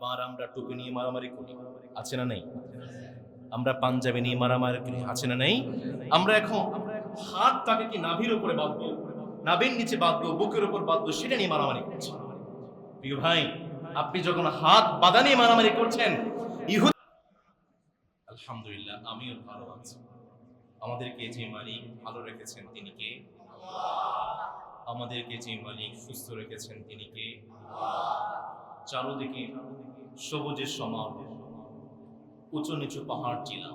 আবার আমরা টুপি নিয়ে মারামারি করি, আছে না নেই? আমরা পাঞ্জাবি নিয়ে মারামারি করি, আছে না নেই? আমরা এখন হাতটাকে কি নাভির উপরে বাঁধবো, নাভির নিচে বাঁধবো, বুকের উপর বাঁধবো, সেটা নিয়ে মারামারি করছি। প্রিয় ভাই, আপনি যখন হাত বাঁধা নিয়ে মারামারি করছেন, ইহুদ আলহামদুলিল্লাহ আমিও ভালো আছি। আমাদেরকে যে মালিক ভালো রেখেছেন তিনি কে? আমাদেরকে যে মালিক সুস্থ রেখেছেন তিনি কে? চারদিকে সবুজের সমার, উঁচু নিচু পাহাড় টিলা,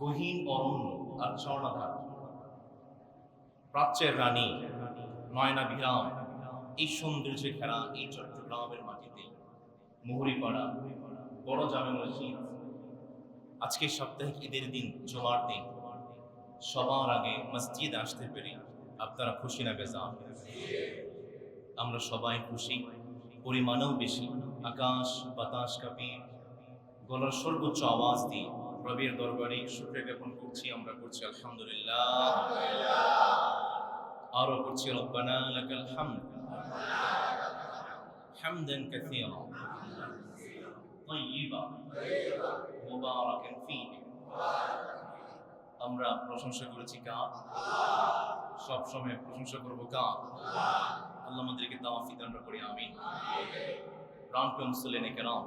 গহীন অরণ্য আর ঝর্ণাধার, প্রাচ্যের রানী নয়নাভিরাম, এই সৌন্দর্যে ঘেরা এই চট্টগ্রামের মাটিতে মুহুরীপাড়া বড় জামে মসজিদ, আজকে সাপ্তাহিক ঈদের দিন, জুমার দিন, সবার আগে মসজিদ আসতে পেরে আপনারা খুশি না বেজার? আমরা সবাই খুশি, পরিমাণেও বেশি। আকাশ বাতাস কাঁপিয়ে গলার সর্বোচ্চ আওয়াজ দিয়ে রবের দরবারে শুকরিয়া জ্ঞাপন করছি। আমরা করছি আলহামদুলিল্লাহ, আরো করছি রব্বানা লাকাল হামদ হামদান কাসীরা তাইয়্যিবা মুবারাকান ফীহি। আমরা প্রশংসা করেছি কার? সব সময় প্রশংসা করব কার? আল্লাহ আমাদেরকে তাওফিক দান করে, আমিন। প্রাণপ্রিয় মুসল্লিনে কেরাম,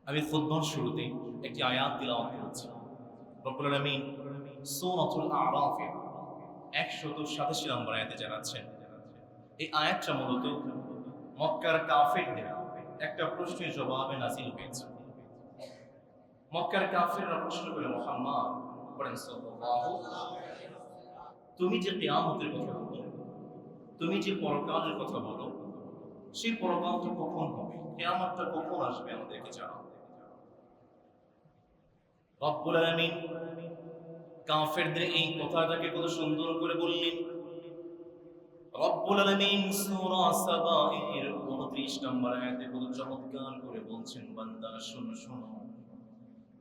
আমি খুতবার শুরুতে একটি আয়াত তিলাওয়াত করেছি। রব্বুল আলামিন সূরাতুল আরাফের 187 নম্বর আয়াতে জানাচ্ছেন, এই আয়াতটা মূলত মক্কার কাফেরদের একটা প্রশ্নের জবাবে নাযিল হয়েছে। মক্কার কাফেররা প্রশ্ন করে, মুহাম্মদ বলেন সাল্লাল্লাহু, তুমি যে কিয়ামতের কথা বলো, তুমি যে পরকালের কথা বলো, সেই পরকালটা কখন হবে, কিয়ামতটা কখন আসবে, আমাদেরকে জানাও। রব্বুল আলামিন কাফেরদের এই কথাটাকে কত সুন্দর করে বললেন। রব্বুল আলামিন সূরা সাবা এর 29 নম্বর আয়াতে কত চমৎকার করে বলছেন, বান্দা শোনো শোনো,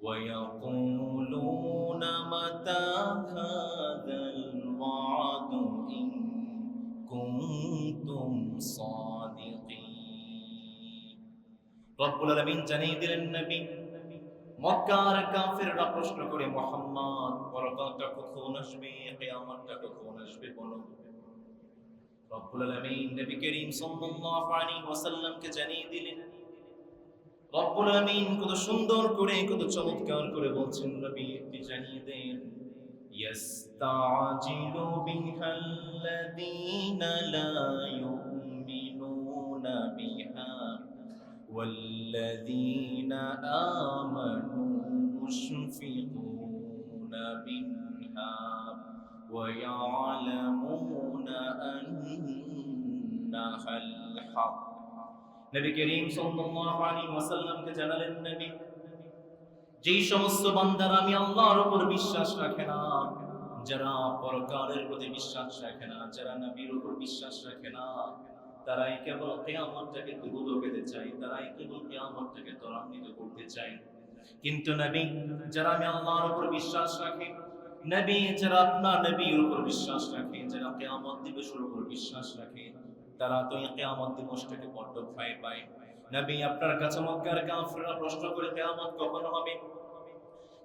وَيَقُولُونَ مَتَى هَذَا الْوَعْدُ إِن كُنتُمْ صَادِقِينَ। রব্বুল আলামিন জানিয়ে দিলেন, নবী, মক্কার কাফেররা প্রশ্ন করে, মুহাম্মদ পরকালটা কখন আসবে, কিয়ামতটা কখন আসবে বলো। রব্বুল আলামিন নবী করিম সাল্লাল্লাহু আলাইহি ওয়াসাল্লামকে জানিয়ে দিলেন। রব্বুল আলামিন কত সুন্দর করে, কত চমৎকার করে বলছেন, নবী আপনি জানিয়ে দেন, ইস্তাজিলু বিহাল্লাযীনা লা ইউমিনুনা বিহা ওয়াল্লাযীনা আমানু মুশফিকুনা মিনহা ওয়া ইয়ালামুনা আন্নাহাল হক। নবী করিম সাল্লাল্লাহু আলাইহি ওয়াসাল্লামকে জানালেন, নবী, যেই সমস্ত বান্দারা আমি আল্লাহর উপর বিশ্বাস রাখে না, যারা পরকালের প্রতি বিশ্বাস রাখে না, যারা নবীর উপর বিশ্বাস রাখে না, তারাই কেবল কিয়ামতটাকে দ্রুত পেতে চায়, তারাই কেবল কিয়ামতটাকে ত্বরান্বিত করতে চায়। কিন্তু নবী, যারা আমি আল্লাহর উপর বিশ্বাস রাখে, নবী যারা আপনার নবীর উপর বিশ্বাস রাখে, যারা কিয়ামত দিবসের উপর বিশ্বাস রাখে, তারা তো এই কিয়ামত দিবসটাকে বড্ড ভয় পায়। নবী, আপনার কাছে মক্কার কাফেররা প্রশ্ন করে কিয়ামত কখন হবে,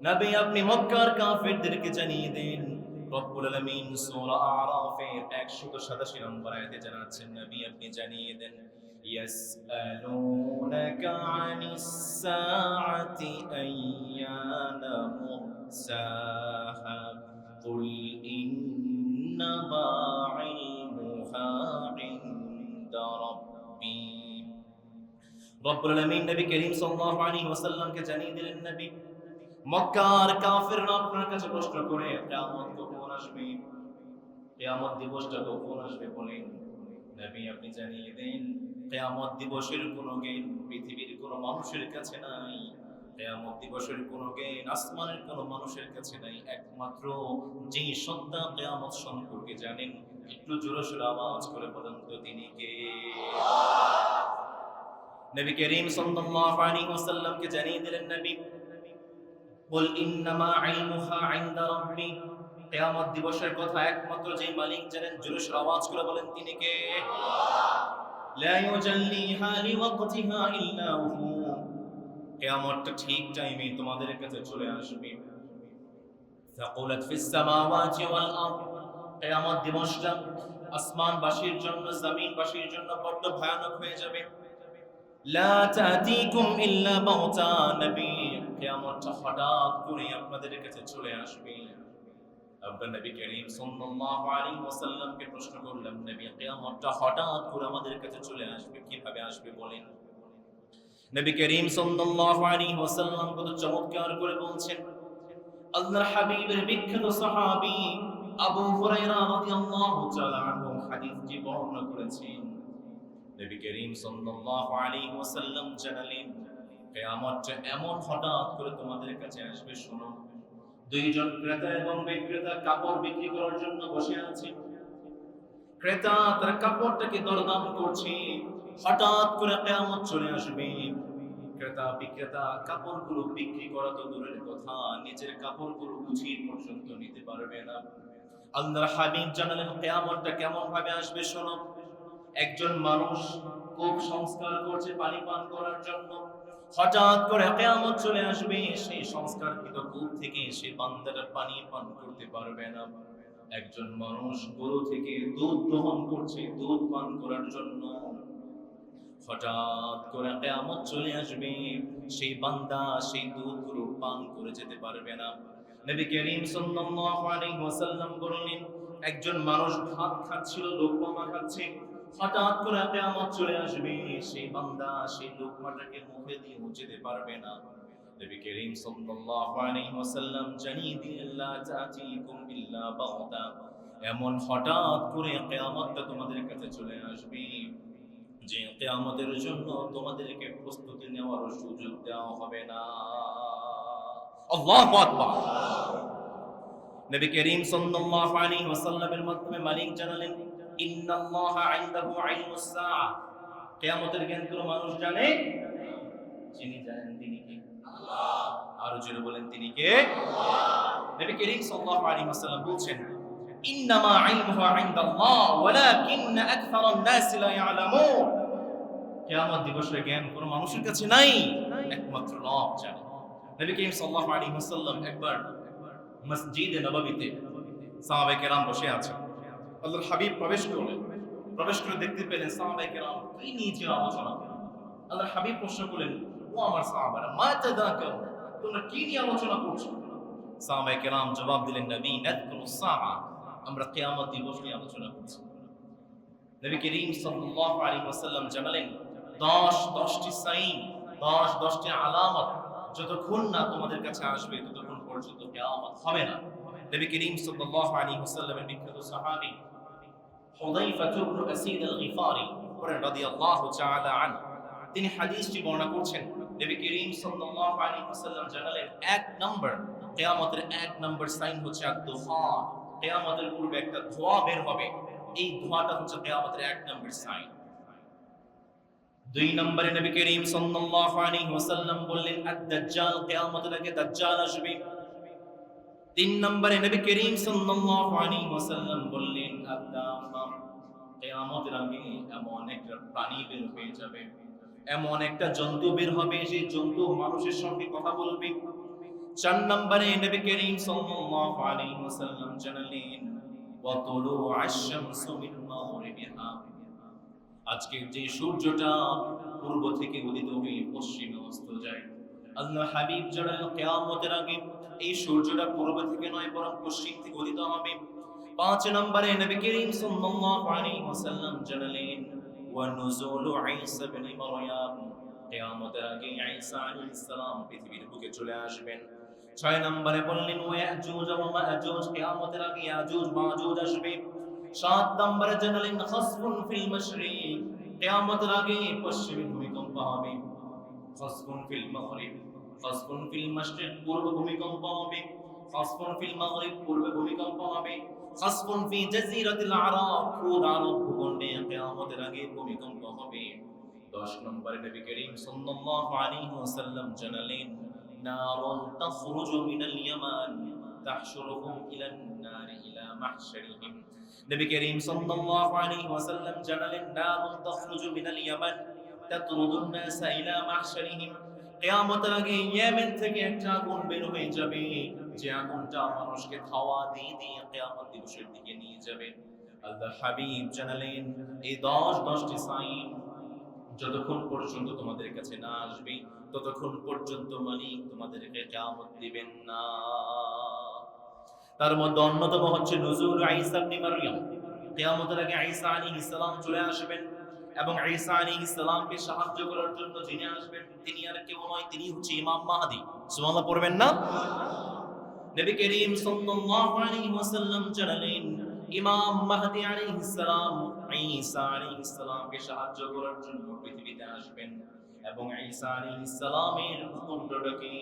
নবী আপনি মক্কার কাফেরদেরকে জানিয়ে দেন। রব্বুল আলামিন সূরা আরাফের 187 নম্বর আয়াতে জানাচ্ছেন, নবী আপনি জানিয়ে দেন, ইয়াসআলুনাকা আনিস সাআতি আইয়ানা মুরসাহা কুল ইন্নামা ইলমুহা ইনদা রাব্বি। রব্বুল আলামিন নবী করিম সাল্লাল্লাহু আলাইহি ওয়াসাল্লামকে জানিয়ে দিলেন, নবী মক্কার কাফেররা আপনার কাছে প্রশ্ন করে কিয়ামত কখন আসবে, কিয়ামত দিবসটা কখন আসবে বলেন। নবী আপনি জানিয়ে দেন, কিয়ামত দিবসের কোনো জ্ঞান পৃথিবীর কোনো মানুষের কাছে নাই, কিয়ামত দিবসের কোনো জ্ঞান আসমানের কোনো মানুষের কাছে নাই। একমাত্র যেই সত্তা কিয়ামত সম্পর্কে জানেন, একটু জোরে সোরে আওয়াজ করে বলেন তো তিনি কে? নবী করিম সাল্লাল্লাহু আলাইহি ওয়াসাল্লামকে জানিয়ে দিলেন, নবী কুল ইন্নামা ইলমুহা ইনদা রাব্বি, কিয়ামত দিবসের কথা একমাত্র যে মালিক জানেন, জোরে সোরে আওয়াজ করে বলেন তিনি কে? লা ইউজাল্লিহা লিওয়াক্তিহা ইল্লা হু। কিয়ামতটা ঠিক টাইমে তোমাদের কাছে চলে আসবে। সাকুলাত ফিস সামাওয়াতি ওয়াল আরদ। কিয়ামত দিবসটা আসমানবাসীর জন্য জমিনবাসীর জন্য বড় ভয়ানক হয়ে যাবে। লা তাতিকুম ইল্লা বাগতা। নবী, কিয়ামতটা হঠাৎ করে আপনাদের কাছে চলে আসবে। আমরা নবী করিম সাল্লাল্লাহু আলাইহি ওয়াসাল্লামকে প্রশ্ন করলাম, নবী, কিয়ামতটা হঠাৎ করে আমাদের কাছে চলে আসবে, কিভাবে আসবে বলেন? নবী করিম সাল্লাল্লাহু আলাইহি ওয়াসাল্লাম কত চমৎকার করে বলছেন। আল্লাহর হাবিবের বিখ্যাত সাহাবী আবু হুরায়রা রাদিয়াল্লাহু তাআলা আনহু হাদিসটি বর্ণনা করেছেন। নবী করিম সাল্লাল্লাহু আলাইহি ওয়াসাল্লাম জানালেন, কিয়ামতটা এমন হঠাৎ করে তোমাদের কাছে আসবে, শোনো। দুইজন ক্রেতা এবং বিক্রেতা কাপড় বিক্রি করার জন্য বসে আছে। ক্রেতা তার কাপড়টাকে দরদাম করছে। হঠাৎ করে কিয়ামত চলে আসবে। ক্রেতা বিক্রেতা কাপড়গুলো বিক্রি করা তো দূরের কথা, নিজের কাপড়গুলো গুছিয়ে পর্যন্ত নিতে পারবে না। আল্লাহর হাবিব জানালেন, কিয়ামতটা কেমন ভাবে আসবে শোনো। একজন মানুষ কূপ সংস্কার করছে পানি পান করার জন্য। হঠাৎ করে কিয়ামত চলে আসবে, সেই সংস্কারকৃত কূপ থেকে সে বান্দাটা পানি পান করতে পারবে না। একজন মানুষ গরু থেকে দুধ দহন করছে দুধ পান করার জন্য। হঠাৎ করে কিয়ামত চলে আসবে, সেই বান্দা সেই দুধগুলো পান করে যেতে পারবে না। নবী করিম সাল্লাল্লাহু আলাইহি ওয়াসাল্লাম বললেন, একজন মানুষ ভাত খাচ্ছিল, লোকমা খাচ্ছে। হঠাৎ করে কিয়ামত চলে আসবে, সেই বান্দা সেই লোকমাটাকে মুখে দিয়ে যেতে পারবে না। নবী করিম সাল্লাল্লাহু আলাইহি ওয়াসাল্লাম জানিয়ে দিলেন, লা তাতিকুম ইল্লা বাগতা। এমন হঠাৎ করে কিয়ামতটা তোমাদের কাছে চলে আসবে যে কিয়ামতের জন্য তোমাদেরকে প্রস্তুতি নেওয়ার সুযোগ দেওয়া হবে না। আল্লাহু আকবার। নবী করিম সাল্লাল্লাহু আলাইহি ওয়াসাল্লামের মাধ্যমে মালিক জানালেন, ইন্নাল্লাহা ইনদাহু ইলমুস সাআ। কিয়ামতের জ্ঞান কোন মানুষ জানে? যিনি জানেন তিনি কে? আল্লাহ। আর জোরে বলেন, তিনি কে? আল্লাহ। নবী করিম সাল্লাল্লাহু আলাইহি ওয়াসাল্লাম বলছেন, ইন্নামা ইলমুহু ইনদাল্লাহ ওয়ালাকিন্না আকসারান নাস লা ইয়ালামুন। কিয়ামত দিবসের জ্ঞান কোন মানুষের কাছে নাই, একমাত্র রব জানে। নবী করিম সাল্লাল্লাহু আলাইহি ওয়াসাল্লাম একবার মসজিদে নববীতে সাহাবায়ে কেরাম বসে আছেন। আল্লাহর হাবিব প্রবেশ করলেন। প্রবেশ করে দেখতে পেলেন সাহাবায়ে কেরাম কি নিয়ে যে আলোচনা করেন। আল্লাহর হাবিব প্রশ্ন করলেন, ও আমার সাহাবারা, মা তাদাকার, তোমরা কি নিয়ে আলোচনা করছো? সাহাবায়ে কেরাম জবাব দিলেন, নবী, নাযকুরুস সাআ, আমরা কিয়ামত দিবস নিয়ে আলোচনা করছি। নবী করিম সাল্লাল্লাহু আলাইহি ওয়াসাল্লাম জানালেন, 10টি সাইন, 10টি আলামত যতক্ষণ না তোমাদের কাছে আসবে ততক্ষণ পর্যন্ত কিয়ামত হবে না। নবী করিম সাল্লাল্লাহু আলাইহি ওয়াসাল্লামের বিখ্যাত সাহাবী হুযায়ফা ইবনে আসীদ আল-গিফারি রাদিয়াল্লাহু তাআলা আনহু, তিনি হাদিসটি বর্ণনা করছেন। নবী করিম সাল্লাল্লাহু আলাইহি ওয়াসাল্লাম জানালেন, এক নম্বর কিয়ামতের এক নম্বর সাইন হচ্ছে আদ-দুহা। কিয়ামতের পূর্বে একটা ধোঁয়া বের হবে, এই ধোঁয়াটা হচ্ছে কিয়ামতের এক নম্বর সাইন। দুই নম্বরে নবী করিম সাল্লাল্লাহু আলাইহি ওয়াসাল্লাম বললেন, আদ-দাজ্জাল, কিয়ামতের আগে দাজ্জাল আসবে। তিন নম্বরে নবী করিম সাল্লাল্লাহু আলাইহি ওয়াসাল্লাম বললেন, আদ-দাম্মা, কিয়ামতের আগে এমন একটা প্রাণী বের হয়ে যাবে, এমন একটা জন্তু বের হবে, সেই জন্তু মানুষের সঙ্গে কথা বলবে। চার নম্বরে নবী করিম সাল্লাল্লাহু আলাইহি ওয়াসাল্লাম জানালেন, ওয়া তুলুআশ শামসু মিন মাগরিবিহা, আজকে যে সূর্যটা পূর্ব থেকে উদিত হয়ে পশ্চিমে অস্ত যায়, আল্লাহ হাবিব জানালেন কিয়ামতের আগে এই সূর্যটা পূর্ব থেকে নয় বরং পশ্চিম থেকে উদিত হবে। পাঁচ নম্বরে নবী করিম সাল্লাল্লাহু আলাইহি ওয়াসাল্লাম জানালেন, ওয়া নুজুলু ঈসা ইবনে মারইয়াম, কিয়ামতের আগে ঈসা আলাইহিস সালাম পৃথিবীর বুকে চলে আসবেন। ছয় নম্বরে বললেন, ওয়া ইয়াজুজ ওয়া মাজুজ, কিয়ামতের আগে ইয়াজুজ মাজুজ আসবে। সাত নম্বরে জানালেন, খাসফুন ফিল মাশরিক, কিয়ামতের আগে পশ্চিমে ভূমিকম্প হবে। খাসফুন ফিল মাগরিব, খাসফুন ফিল মাশরিক, পূর্ব ভূমিকম্প হবে। খাসফুন ফিল মাগরিব, পূর্ব ভূমিকম্প হবে। খাসফুন ফি জাজিরাতিল আরব, পুরো আরব ভূখণ্ডে কিয়ামতের আগে ভূমিকম্প হবে। 10 নম্বরে নবী করিম সাল্লাল্লাহু আলাইহি ওয়াসাল্লাম জানালেন, নারুন তাখরুজু মিনাল ইয়ামান তাহশুরুহুম ইলান নার ইলা মাহশারিহিম, নবী করিম সাল্লাল্লাহু আলাইহি ওয়াসাল্লাম জানালেন নারুন তাখরুজু মিনাল ইয়ামান তাতরুদুন নাসা ইলা মাহশারিহিম। কিয়ামতের আগে ইয়েমেন থেকে একটা আগুন বের হয়ে যাবে, যে আগুনটা মানুষকে খাওয়া দিয়ে দিয়ে কিয়ামত দিবসের দিকে নিয়ে যাবে। আল্লাহর হাবিব জানালেন এই 10টি সাইন যতক্ষণ পর্যন্ত তোমাদের কাছে না আসবে ততক্ষণ পর্যন্ত মালিক তোমাদেরকে কিয়ামত দিবেন না। তার মধ্যে অন্যতম হচ্ছে নুজুল ঈসা ইবনে মারইয়াম। কিয়ামতের আগে ঈসা আলাইহিস সালাম চলে আসবেন এবং ঈসা আলাইহিস সালামকে সাহায্য করার জন্য যিনি আসবেন তিনি আর কেউ নয়, তিনি হচ্ছে ইমাম মাহদী। সুবহানাল্লাহ পড়বেন না? নবী করিম সাল্লাল্লাহু আলাইহি ওয়াসাল্লাম জানালেন ইমাম মাহদী আলাইহিস সালাম ঈসা আলাইহিস সালামকে সাহায্য করার জন্য পৃথিবীতে আসবেন এবং ঈসা আলাইহিস সালামের পুত্রকে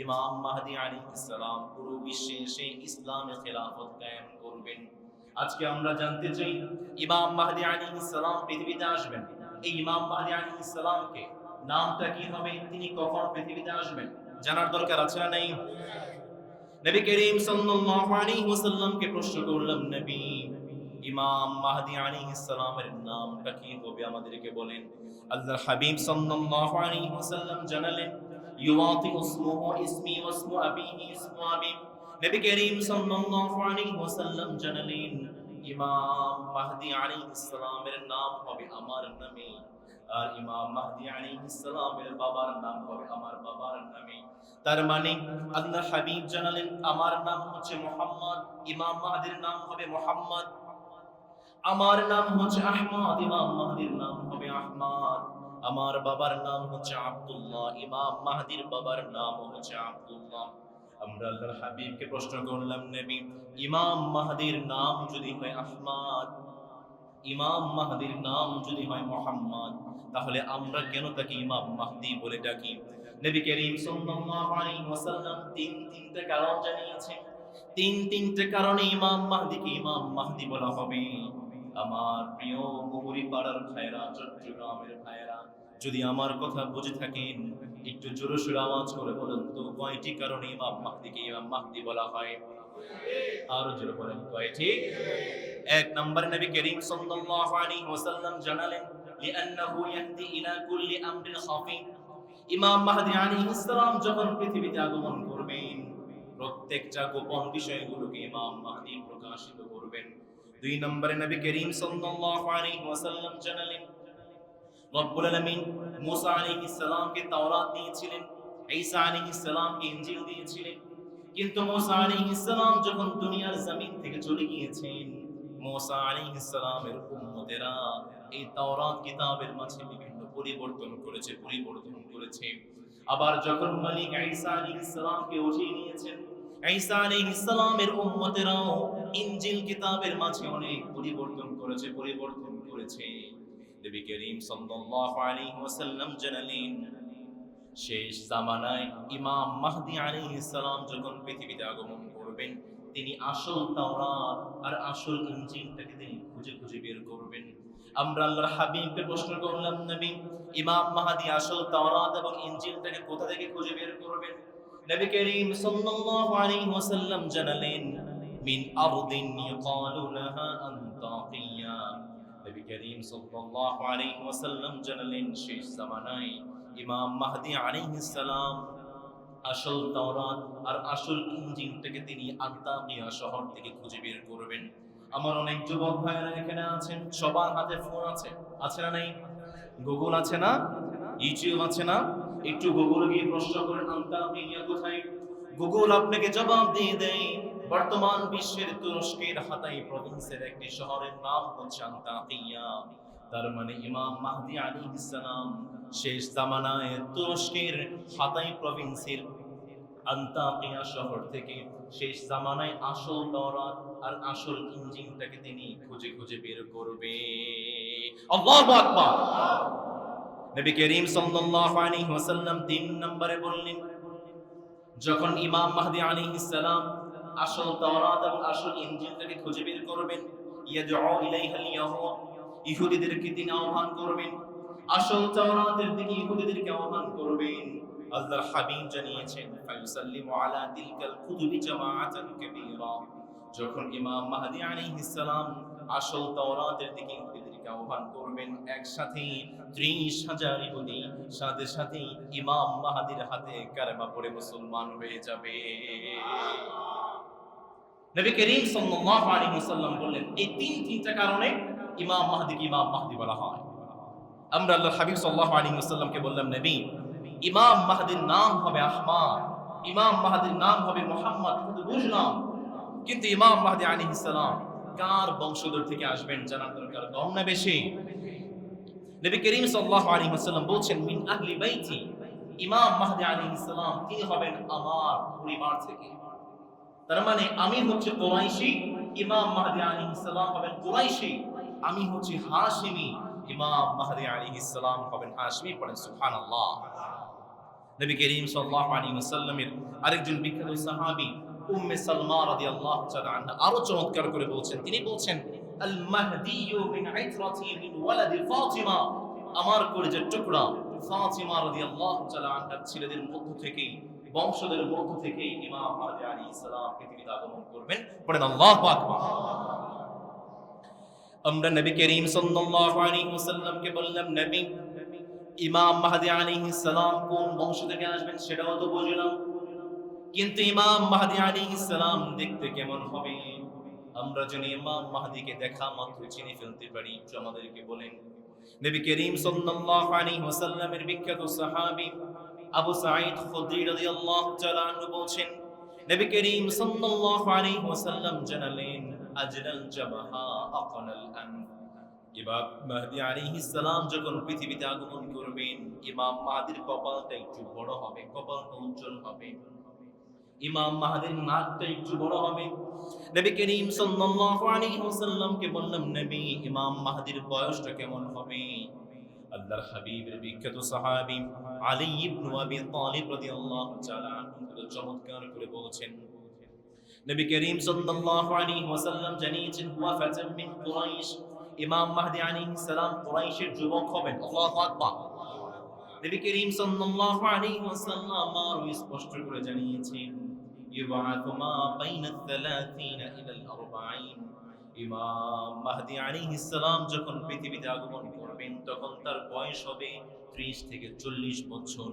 ইমাম মাহদী আলাইহিস সালাম পুরো বিশ্বে এসে ইসলামে খেলাফত কায়েম করবেন। আজকে আমরা জানতে চাই ইমাম মাহদী আলাইহিস সালাম পৃথিবীতে আসবেন। এই ইমাম মাহদী আলাইহিস সালামকে নামটা কি হবে, তিনি কখন পৃথিবীতে আসবেন জানার দরকার আছে না নাই? নবী করিম সাল্লাল্লাহু আলাইহি ওয়াসাল্লামকে প্রশ্ন করলাম, নবী ইমাম মাহদী আলাইহিস সালামের নামটা কি হবে আমাদেরকে বলেন। আল্লাহর হাবিব সাল্লাল্লাহু আলাইহি ওয়াসাল্লাম জানালেন ইউআতি ইসমুহু ইসমি ওয়া ইসমু আবিহি ইসমু আবি। নবী করিম সাল্লাল্লাহু আলাইহি ওয়াসাল্লাম জানালেন ইমাম মাহদী আলাইহিস সালামের নাম হবে আমার নামে, আর ইমাম মাহদী আলাইহিস সালামের বাবার নাম হবে আমার বাবার নামে। তার মানে আল্লাহর হাবিব জানালেন আমার নাম হচ্ছে মুহাম্মদ, ইমাম মাহদীর নাম হবে মুহাম্মদ। আমার নাম হচ্ছে আহমদ, ইমাম মাহদীর নাম হবে আহমদ। আমার বাবার নাম হচ্ছে আব্দুল্লাহ, ইমাম মাহদীর বাবার নাম হচ্ছে আব্দুল্লাহ। আমরা আল্লাহর হাবিবকে প্রশ্ন করলাম, নবী ইমাম মাহদীর নাম যদি হয় আহমদ, ইমাম মাহদীর নাম যদি হয় মুহাম্মদ, তাহলে আমরা কেন তাকে ইমাম মাহদী বলে ডাকি? নবী করিম সাল্লাল্লাহু আলাইহি ওয়াসাল্লাম তিনটা কারণ জানিয়েছেন। তিনটে কারণে ইমাম মাহদীকে ইমাম মাহদী বলা হবে। আমার প্রিয় মুহুরী পাড়ার ভাইরা, চট্টগ্রামের ভাইরা, যদি আমার কথা বুঝে থাকেন একটু জোরে সোরে আওয়াজ করে বলুন তো কয়টি কারণে ইমাম মাহদীকে ইমাম মাহদী বলা হয়? আরো জোরে বলেন কয়টি? এক নম্বরে নবী করিম সাল্লাল্লাহু আলাইহি ওয়াসাল্লাম জানালেন লিআন্নাহু ইয়াহদি ইলা কুল্লি আমরিন খাফি। ইমাম মাহদী আলাইহিস সালাম যখন পৃথিবীতে আগমন করবেন প্রত্যেকটা গোপন বিষয়গুলোকে ইমাম মাহদী প্রকাশিত করবেন। দুই নম্বরে নবী করিম সাল্লাল্লাহু আলাইহি ওয়াসাল্লাম জানালেন রব্বুল আলামিন মুসা আলাইহিস সালামকে তাওরাত দিয়েছিলেন, ঈসা আলাইহিস সালামকে ইনজিল দিয়েছিলেন, কিন্তু মুসা আলাইহিস সালাম যখন দুনিয়ার জমিন থেকে চলে গিয়েছেন মুসা আলাইহিস সালামের উম্মতেরা এই তাওরাত কিতাবের মাঝে বিভিন্ন পরিবর্তন করেছে। আবার যখন মালিক ঈসা আলাইহিস সালামকে উঠিয়ে নিয়েছেন, ঈসা আলাইহিস সালামের উম্মতেরাও ইনজিল কিতাবের মাঝে অনেক পরিবর্তন করেছে। নবী করিম সাল্লাল্লাহু আলাইহি ওয়াসাল্লাম জানালেন শেষ জামানায় ইমাম মাহদী আলাইহিস সালাম যখন পৃথিবীতে আগমন করবেন তিনি আসল তাওরাত আর আসল ইনজিলটাকে তিনি খুঁজে বের করবেন। আমরা আল্লাহর হাবিবকে প্রশ্ন করলাম, নবী ইমাম মাহদী আসল তাওরাত এবং ইনজিলটাকে কোথা থেকে খুঁজে বের করবেন? নবী করিম সাল্লাল্লাহু আলাইহি ওয়াসাল্লাম জানালেন মিন আরদিন ইউকালু লাহা আনতাকিয়া। নবী করিম সাল্লাল্লাহু আলাইহি ওয়াসাল্লাম জানালেন শেষ জামানায় ইমাম মাহদী আলাইহিস সালাম আসল তাওরাত আর আসল ইনজিলটাকে তিনি আনতাকিয়া শহর থেকে খুঁজে বের করবেন। আমার অনেক যুবক ভাইরা এখানে আছেন, সবার হাতে ফোন আছে না নাই? গুগল আছে না? ইউটিউব আছে না? একটু গুগল গিয়ে প্রশ্ন করেন আনতাকিয়া কোথায়। গুগল আপনাকে জবাব দিয়ে দেয় বর্তমান বিশ্বের তুরস্কের হাতাই প্রভিন্সের একটি শহরের নাম হচ্ছে আনতাকিয়া। তার মানে ইমাম মাহদী আলাইহিস সালাম শেষ জামানায় তুরস্কের হাতাই প্রভিন্সের আনতাকিয়া শহর থেকে শেষ জামানায় আসল তাওরাত আর আসল ইনজিলটাকে তিনি খুঁজে বের করবে। আল্লাহু আকবার। নবী করিম সাল্লাল্লাহু আলাইহি ওয়াসাল্লাম ৩ নম্বরে বললেন যখন ইমাম মাহদী আলাইহিস সালাম আসল তাওরাত এবং আসল ইনজিলটাকে খুঁজে বের করবেন ইয়াদউ ইলাইহাল ইয়াহুদ, ইহুদিদেরকে তিনি আহ্বান করবেন, আসল তাওরাতের দিকে ইহুদিদেরকে আহ্বান করবেন। আল্লাহর হাবিব জানিয়েছেন ফায়ুসাল্লিমু আলা তিলকাল কুতুবি জামাআতান কাবীরা। যখন ইমাম মাহদী আলাইহিস সালাম আসল তাওরাতের দিকে ইহুদিদেরকে আহ্বান করবেন। একসাথে 30,000 ইহুদি সাথে সাথে ইমাম মাহদির হাতে কালেমা পড়ে মুসলমান হয়ে যাবে। নবী করিম সাল্লাল্লাহু আলাইহি ওয়াসাল্লাম বললেন এই তিনটা কারণে ইমাম মাহদিকে ইমাম মাহদি বলা হয়। আমরা আল্লাহর হাবিব সাল্লাল্লাহু আলাইহি ওয়াসাল্লামকে বললাম, নবী, ইমাম মাহদির নাম হবে আহমদ, ইমাম মাহদির নাম হবে মুহাম্মদ, কিন্তু বুঝলাম, কিন্তু ইমাম মাহদি আলাইহিস সালাম কার বংশধর থেকে আসবেন জানার দরকার কম না বেশি? নবী করিম সাল্লাল্লাহু আলাইহি ওয়াসাল্লাম বলছেন, মিন আহলি বাইতি, ইমাম মাহদি আলাইহিস সালাম তিনি হবেন আমার পরিবার থেকে। তার মানে আমি হচ্ছে কুরাইশি, ইমাম মাহদি আলাইহিস সালাম হবেন কুরাইশি। আমি হচ্ছে হাশিমি, ইমাম মাহদি আলাইহিস সালাম হবেন হাশিমি। পড়েন সুবহানাল্লাহ। নবী করিম সাল্লাল্লাহু আলাইহি ওয়াসাল্লামের আরেকজন বিখ্যাত সাহাবী উম্মে সালমা রাদিয়াল্লাহু তাআলা আনহা আরো চমৎকার করে বলছেন, তিনি বলছেন, আল মাহদিয়্যু মিন ইতরাতি মিন ওয়ালাদি ফাতিমা, আমার কলিজার টুকরা ফাতিমা রাদিয়াল্লাহু তাআলা আনহার ছেলেদের মধ্য থেকে, বংশধরের মধ্য থেকে ইমাম মাহদি আলাইহিস সালাম পৃথিবীতে আগমন করবেন। পড়েন আল্লাহু আকবার। আমরা নবী করিম সাল্লাল্লাহু আলাইহি ওয়াসাল্লামকে বললাম, নবী, ইমাম মাহদি আলাইহিস সালাম কোন বংশ থেকে আসবেন সেটাও তো বুঝলাম, কিন্তু ইমাম মাহদি আলাইহিস সালাম দেখতে কেমন হবে? আমরা যেন ইমাম মাহদিকে দেখা মাত্র চিনে ফেলতে পারি, একটু আমাদেরকে বলেন। নবী করিম সাল্লাল্লাহু আলাইহি ওয়াসাল্লামের বিখ্যাত সাহাবী আবু সাঈদ খুদরি রাদিয়াল্লাহু তাআলা আনহু বলেন, নবী করিম সাল্লাল্লাহু আলাইহি ওয়াসাল্লাম জানালেন, আজলাল জাবাহা আকানাল আন, ইমাম মাহদি আলাইহিস সালাম যখন পৃথিবীতে আগমন করবেন, ইমাম মাহদির কপালটা একটু বড় হবে, কপালটা উজ্জ্বল হবে, ইমাম মাহদির নাকটা একটু বড় হবে। নবী করিম সাল্লাল্লাহু আলাইহি ওয়াসাল্লামকে বললাম, নবী, ইমাম মাহদির বয়সটা কেমন হবে? আল্লাহর হাবিবের বিখ্যাত সাহাবী আলী ইবনে আবি তালিব রাদিয়াল্লাহু তাআলা আনহু চমৎকার করে বলেছেন, নবী করিম সাল্লাল্লাহু আলাইহি ওয়াসাল্লাম জানিয়েছেন, হুয়া ফাতাম মিন কুরাইশ, ইমাম মাহদি আলাইহিস সালাম কুরাইশের যুবক হবেন। আল্লাহু আকবার। নবী করিম সাল্লাল্লাহু আলাইহি ওয়াসাল্লাম আরো স্পষ্ট করে জানিয়েছেন, ইউবাআতু মা বাইনা 30 ইলা আল-40, ইমাম মাহদি আলাইহিস সালাম যখন পৃথিবীতে আগমন করবেন তখন তার বয়স হবে 30 থেকে 40 বছর।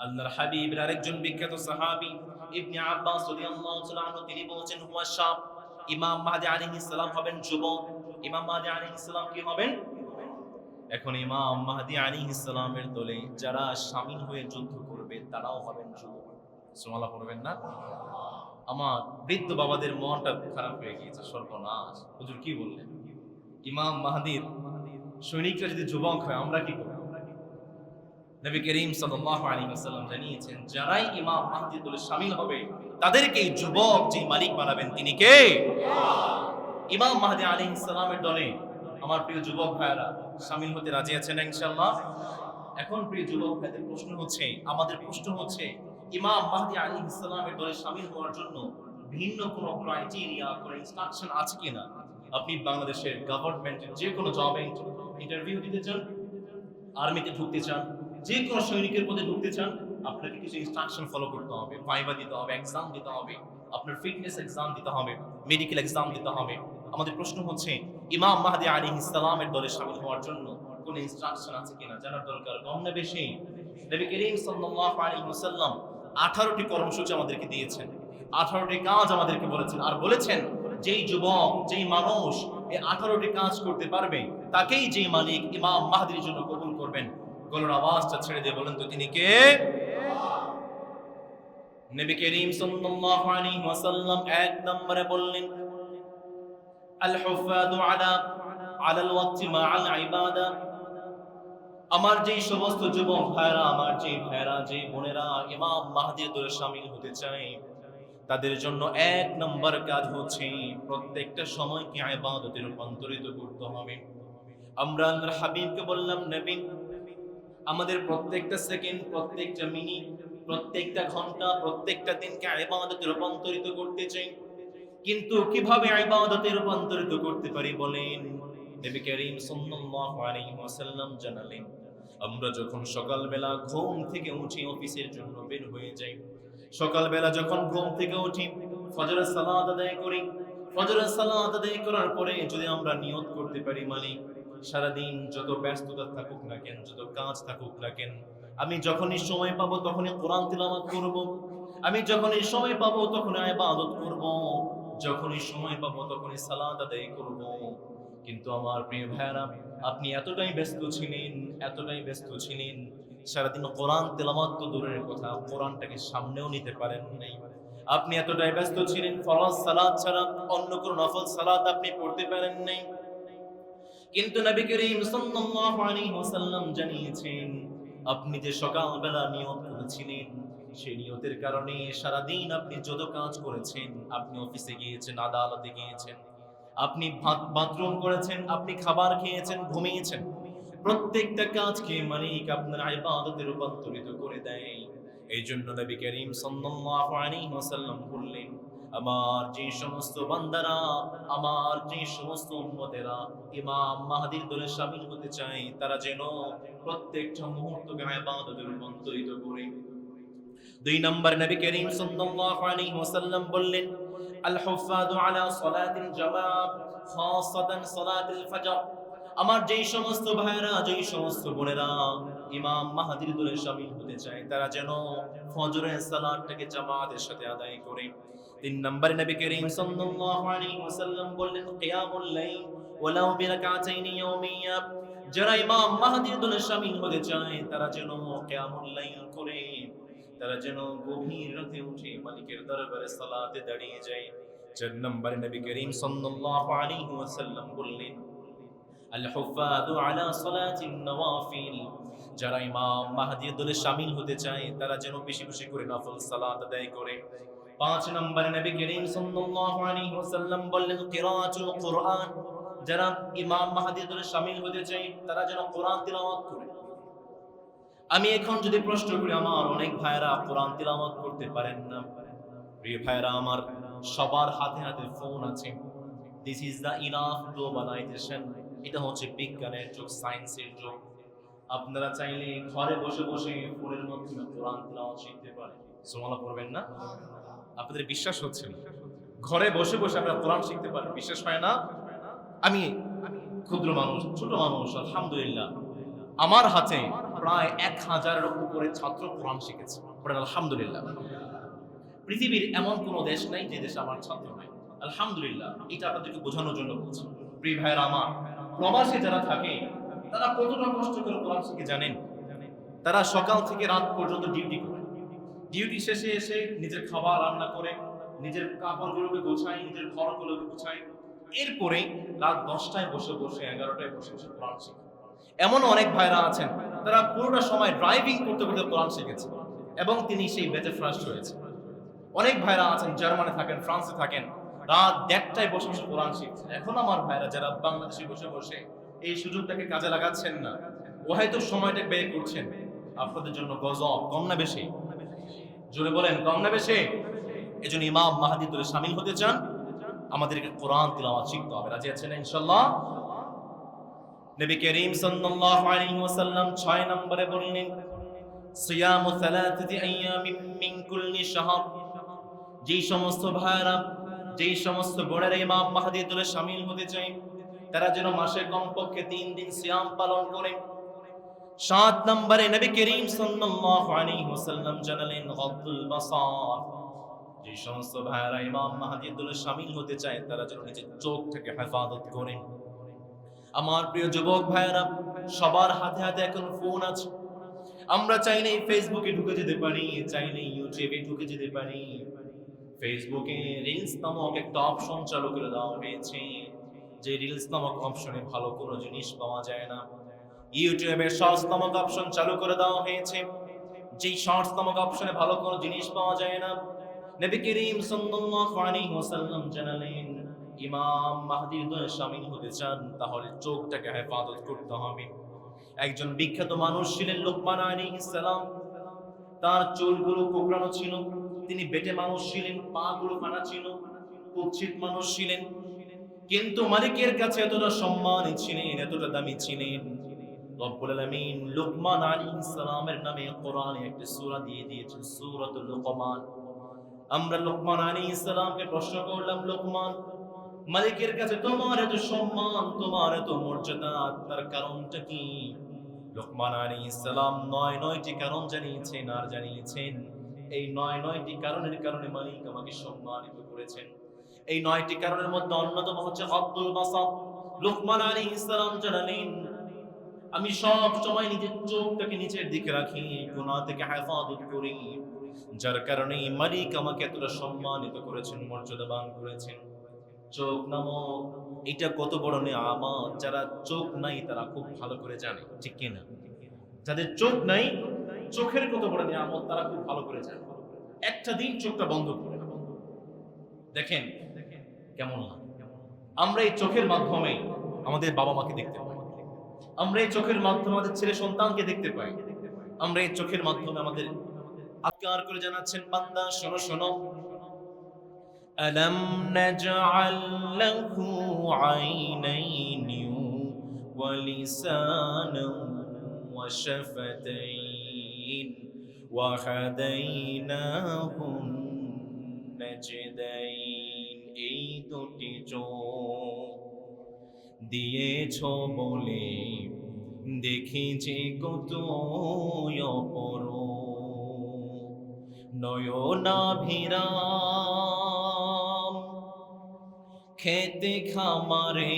আল্লাহর হাবিবের আরেকজন বিখ্যাত সাহাবী ইবনে আব্বাস রাদিয়াল্লাহু তাআলা আনহু তিনি বলেছেন, হুয়া শাব, ইমাম মাহদি আলাইহিস সালাম হবেন যুবক। ইমাম মাহদি আলাইহিস সালাম কি হবেন? এখন ইমাম মাহদি আলাইহিস সালামের দলে যারা শামিল হয়ে যুদ্ধ করবে তারাও হবেন যুবক। সুবহানাল্লাহ পড়বেন না? আমার বৃদ্ধ বাবাদের মনটা খারাপ হয়ে গিয়েছে, সর্বনাশ। হুজুর কি বললেন? ইমাম মাহদির সৈনিকরা যদি যুবক হয় আমরা কি করব? নবী করিম সাল্লাল্লাহু আলাইহি ওয়াসাল্লাম জানিয়েছেন, যারাই ইমাম মাহদির দলে শামিল হবে তাদেরকে যুবক যে মালিক বানাবেন তিনি কে? ইমাম মাহদি আলাইহিস সালামের দলে আমার প্রিয় যুবক ভাইরা শামিল হতে রাজি আছেন ইনশাআল্লাহ? এখন প্রিয় যুবক ভাইদের প্রশ্ন হচ্ছে, আমাদের প্রশ্ন হচ্ছে, ইমাম মাহদি আলাইহিস সালামের দলে শামিল হওয়ার জন্য ভিন্ন কোনো ক্রাইটেরিয়া, কোনো ইনস্ট্রাকশন আছে কিনা? আপনি বাংলাদেশের গভর্নমেন্টের যে কোনো জবে ইন্টারভিউ দিতে চান, আর্মিতে ঢুকতে চান, যে কোনো সৈনিকের পদে ঢুকতে চান, আপনাকে কিছু ইনস্ট্রাকশন ফলো করতে হবে, ভাইবা দিতে হবে, এক্সাম দিতে হবে, আপনার ফিটনেস এক্সাম দিতে হবে, মেডিকেল এক্সাম দিতে হবে। আমাদের প্রশ্ন হচ্ছে, ইমাম মাহদি আলাইহিস সালামের দলে শামিল হওয়ার জন্য কোন ইনস্ট্রাকশন আছে কিনা জানার দরকার কম না বেশি? নবী করিম সাল্লাল্লাহু আলাইহি ওয়াসাল্লাম 18টি কর্মসূচি আমাদেরকে দিয়েছেন, 18টি কাজ আমাদেরকে বলেছেন, আর বলেছেন যেই যুবক, যেই মানুষ এই 18টি কাজ করতে পারবে তাকেই যেই মালিক ইমাম মাহদির জন্য কবুল করবেন। গলার আওয়াজটা ছেড়ে দিয়ে বলেন তো তিনি কে? নবী করিম সাল্লাল্লাহু আলাইহি ওয়াসাল্লাম এক নম্বরে বললেন, আল হুফাযু আলাল ওয়াক্তি মাআল ইবাদা, আমার যেই সমস্ত যুবক ভাইরা, আমার যে ভাইরা, যে বোনেরা ইমাম মাহদির দলে শামিল হতে চায় তাদের জন্য এক নম্বর কাজ হচ্ছে প্রত্যেকটা সময়কে ইবাদতে রূপান্তরিত করতে হবে। আমরা আল্লাহর হাবিবকে বললাম, নবী, আমাদের প্রত্যেকটা সেকেন্ড, প্রত্যেকটা মিনিট, প্রত্যেকটা ঘন্টা, প্রত্যেকটা দিনকে ইবাদতে রূপান্তরিত করতে চাই, কিন্তু কিভাবে ইবাদতে রূপান্তরিত করতে পারি বলেন? নবী করিম সাল্লাল্লাহু আলাইহি ওয়াসাল্লাম জানালেন, আমরা যখন সকালবেলা ঘুম থেকে উঠি অফিসের জন্য বের হয়ে যাই, সকালবেলা যখন ঘুম থেকে উঠি ফজরের সালাত আদায় করি, ফজরের সালাত আদায় করার পরে যদি আমরা নিয়ত করতে পারি, মালিক সারাদিন যত ব্যস্ততা থাকুক না কেন, যত কাজ থাকুক না কেন, আমি যখনই সময় পাবো তখনই কোরআন তিলাওয়াত করব, আমি যখনই সময় পাবো তখনই ইবাদত করব, যখনই সময় পাবো তখনই সালাত আদায় করব। কিন্তু আমার প্রিয় ভাইরা, আপনি এতটাই ব্যস্ত ছিলেন, এতটাই ব্যস্ত ছিলেন, সারাদিন কোরআন তেলাওয়াত তো দূরের কথা, কোরআনটাকে সামনেও নিতে পারেন নাই। আপনি এতটাই ব্যস্ত ছিলেন, ফরজ সালাত ছাড়া অন্য কোনো নফল সালাত আপনি পড়তে পারেন নাই। কিন্তু নবী করিম সাল্লাল্লাহু আলাইহি ওয়াসাল্লাম জানিয়েছেন, আপনি যে সকালবেলা নিয়ত করেছিলেন, সেই নিয়তের কারণে সারাদিন আপনি যত কাজ করেছেন, আপনি অফিসে গিয়েছেন, আদালতে গিয়েছেন, আপনি বাথরুম করেছেন, আপনি খাবার খেয়েছেন, ঘুমিয়েছেন, প্রত্যেকটা কাজকে মালিক আপনার ইবাদতে রূপান্তরিত করে দেয়। এই জন্য নবী করিম সাল্লাল্লাহু আলাইহি ওয়াসাল্লাম বললেন, আমার যে সমস্ত বান্দারা, আমার যে সমস্ত উম্মতেরা ইমাম মাহদীর দলে শামিল হতে চায়, তারা যেন প্রত্যেকটা মুহূর্তকে ইবাদতে রূপান্তরিত করে। দুই নম্বর, নবী করিম সাল্লাল্লাহু আলাইহি ওয়াসাল্লাম বললেন, আল হুফাযু আলা সালাতিল জামাআত খাসাতান সালাতুল ফজর। আমার যেই সমস্ত ভাইরা, যেই সমস্ত বোনেরা ইমাম মাহদীর দলে শামিল হতে চায়, তারা যেন ফজরের সালাতটাকে জামাতের সাথে আদায় করে। তিন নম্বরে নবী করিম সাল্লাল্লাহু আলাইহি ওয়াসাল্লাম বললেন, কিয়ামুল লাইল ওয়ালাউ বিরাকাতাইন ইয়াওমিয়া। যারা ইমাম মাহদীর দলে শামিল হতে চায়, তারা যেন কিয়ামুল লাইল করে, তারা যেন গভীর রাতে উঠে মালিকের দরবারে সালাতে দাঁড়িয়ে যায়। চার নম্বরে নবী করিম সাল্লাল্লাহু আলাইহি ওয়াসাল্লাম বললেন, আল হুফাযু আলা সালাতিন নওয়াফিল। যারা ইমাম মাহদীর দলে শামিল হতে চায়, তারা যেন বেশি বেশি করে নফল সালাত আদায় করে। পাঁচ নম্বরে নবী করিম সাল্লাল্লাহু আলাইহি ওয়াসাল্লাম বললেন, কিরাআতুল কুরআন। যারা ইমাম মাহদীর দলে শামিল হতে চায়, তারা যেন কোরআন তিলাওয়াত করে। আমি এখন যদি প্রশ্ন করি, আমার অনেক ভাইরা কোরআন তিলাওয়াত করতে পারেন না। প্রিয় ভাইরা আমার, সবার হাতে হাতে ফোন আছে। This is the enough globalization. এটা হচ্ছে বিজ্ঞানের যুগ, সায়েন্সের যুগ। আপনারা চাইলে ঘরে বসে বসে ফোনের মাধ্যমে কোরআন তিলাওয়াত শিখতে পারেন। সুবহানাল্লাহ পড়বেন না? আপনাদের বিশ্বাস হচ্ছে না? ঘরে বসে বসে আপনারা কোরআন শিখতে পারেন, বিশ্বাস হয় না? আমি ক্ষুদ্র মানুষ, ছোট মানুষ, আলহামদুলিল্লাহ আমার হাতে প্রায় 1000-এর উপরে ছাত্র কোরআন শিখেছে। পড়েন আলহামদুলিল্লাহ। পৃথিবীর এমন কোন দেশ নাই যে দেশে আমার ছাত্র নাই, আলহামদুলিল্লাহ। এটা আপনাদেরকে বোঝানোর জন্য বলছি। প্রিয় ভাইরা আমার, প্রবাসে যারা থাকে তারা কতটা কষ্ট করে কোরআন শিখে জানেন? তারা সকাল থেকে রাত পর্যন্ত ডিউটি করে, ডিউটি শেষে এসে নিজের খাবার রান্না করে, নিজের কাপড়গুলোকে গোছায়, নিজের ঘরগুলোকে গোছায়, এরপরে রাত 10টায় বসে বসে, 11টায় বসে বসে কোরআন শিখে। এমন অনেক ভাইরা আছেন, তারা পুরোটা সময় ড্রাইভিং করতে করতে কোরআন শিখেছে এবং তিনি সেই ব্যাচে ফার্স্ট হয়েছে। অনেক ভাইরা আছেন জার্মানি থাকেন, ফ্রান্সে থাকেন, রাত 1টায় বসে বসে কোরআন শিখছেন। এখন আমার ভাইরা যারা বাংলাদেশে বসে বসে এই সুযোগটাকে কাজে লাগাচ্ছেন না, ও হয়তো সময়টা ব্যয় করছেন, আপনাদের জন্য গজব। কম না বেশি? জোরে বলেন, কম না বেশি? এজন্য ইমাম মাহদীর দলে শামিল হতে চান, আমাদেরকে কোরআন তিলাওয়াত শিখতে হবে। রাজি আছেন ইনশাআল্লাহ? নবী করিম সাল্লাল্লাহু আলাইহি ওয়াসাল্লাম 6 নম্বরে বললেন, সিয়ামু সালাসাতি আইয়ামিন মিন কুল্লি শাহর। যেই সমস্ত ভাইরা, যেই সমস্ত বোনেরা ইমাম মাহদীর দলে শামিল হতে চায়, তারা যেন মাসে কমপক্ষে 3 দিন সিয়াম পালন করে। 7 নম্বরে নবী করিম সাল্লাল্লাহু আলাইহি ওয়াসাল্লাম জানালেন, গদ্দুল বাসার। যে সমস্ত ভাইরা ইমাম মাহদীর দলে শামিল হতে চায়, তারা যেন নিজের চোখটাকে হেফাজত করে। আমার প্রিয় যুবক ভাইরা, সবার হাতে হাতে এখন ফোন আছে। আমরা চাইলেই ফেসবুকে ঢুকে যেতে পারি, চাইলেই ইউটিউবে ঢুকে যেতে পারি। ফেসবুকে রিলস নামক একটা অপশন চালু করে দেওয়া হয়েছে, যে রিলস নামক অপশনে ভালো কোনো জিনিস পাওয়া যায় না। ইউটিউবে শর্টস নামক অপশন চালু করে দেওয়া হয়েছে, যেই শর্টস নামক অপশনে ভালো কোনো জিনিস পাওয়া যায় না। নবী করিম সাল্লাল্লাহু আলাইহি ওয়াসাল্লাম জানালেন, ইমাম মাহদীর দলে শামিল হতে চান, তাহলে চোখটাকে হেফাজত করতে হবে। একজন বিখ্যাত মানুষ ছিলেন লোকমান আলাইহিস সালাম। তার চুলগুলো কোঁকড়ানো ছিল, তিনি বেটে মানুষ ছিলেন, পা গুলো কাটা ছিল, কুৎসিত মানুষ ছিলেন, কিন্তু মালিকের কাছে এতটা সম্মানী ছিলেন, এতটা দামি ছিলেন, রব্বুল আলামিন লোকমান আলাইহিস সালামের নামে কোরআনে একটা সূরা দিয়ে দিয়েছেন, সূরাতুল লুকমান। আমরা লোকমান আলাইহিস সালামকে প্রশ্ন করলাম, লোকমান মালিকের কাছে তোমার এত সম্মান, তোমার এত মর্যাদা, তার কারণটা কি? লোকমান আলাইহিস সালাম ৯টি কারণ জানিয়েছেন, আর জানিয়েছেন এই ৯টি কারণের কারণে মালিক আমাকে সম্মানিত করেছেন। এই ৯টি কারণের মধ্যে অন্যতম হচ্ছে আব্দুল বাসাত। লোকমান আলাইহিস সালাম জানালেন, আমি সব সময় নিজের চোখটাকে নিচের দিকে রাখি, গুনাহ থেকে হেফাজত করি, যার কারণে মালিক আমাকে এতটা সম্মানিত করেছেন, মর্যাদাবান করেছেন। চোখ নামক এটা কত বড় নিয়ামত, যারা চোখ নাই তারা খুব ভালো করে জানে, ঠিক কিনা? যাদের চোখ নাই, চোখের কত বড় নিয়ামত তারা খুব ভালো করে জানে। একটা দিন চোখটা বন্ধ করে দেখেন কেমন লাগে। আমরা এই চোখের মাধ্যমে আমাদের বাবা মাকে দেখতে পাই, আমরা এই চোখের মাধ্যমে আমাদের ছেলে সন্তানকে দেখতে পাই, আমরা এই চোখের মাধ্যমে আমাদের আজকার করে জানাচ্ছেন, বান্দা শোনো শোনো, ألم نجعل له عينين ولسانا وشفتين وهديناه النجدين এই দুটি চোখ দিয়েছ বলে দেখেছি কত অপরূপ, নয়নাভিরাম খেতে খামারের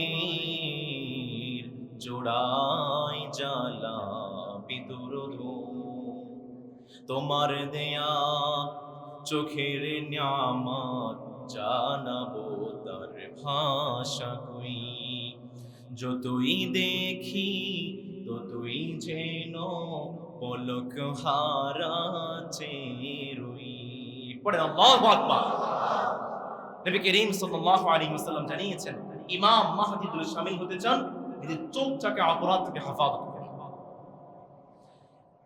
জোড়াই জ্বালা বিদুরধ, তোমার দেয়া চোখের নিয়ামত জানাবো তার ভাষা কই, যতই দেখি ততই যেন পলক হারাচ্ছে রুই। পড়ে আল্লাহু আকবার। নবী করিম সাল্লাল্লাহু আলাইহি ওয়াসাল্লাম জানিয়েছেন, ইমাম মাহদী যদি শামিল হতে চান, নিজের চোখটাকে অপরাধ থেকে হেফাজত করুন।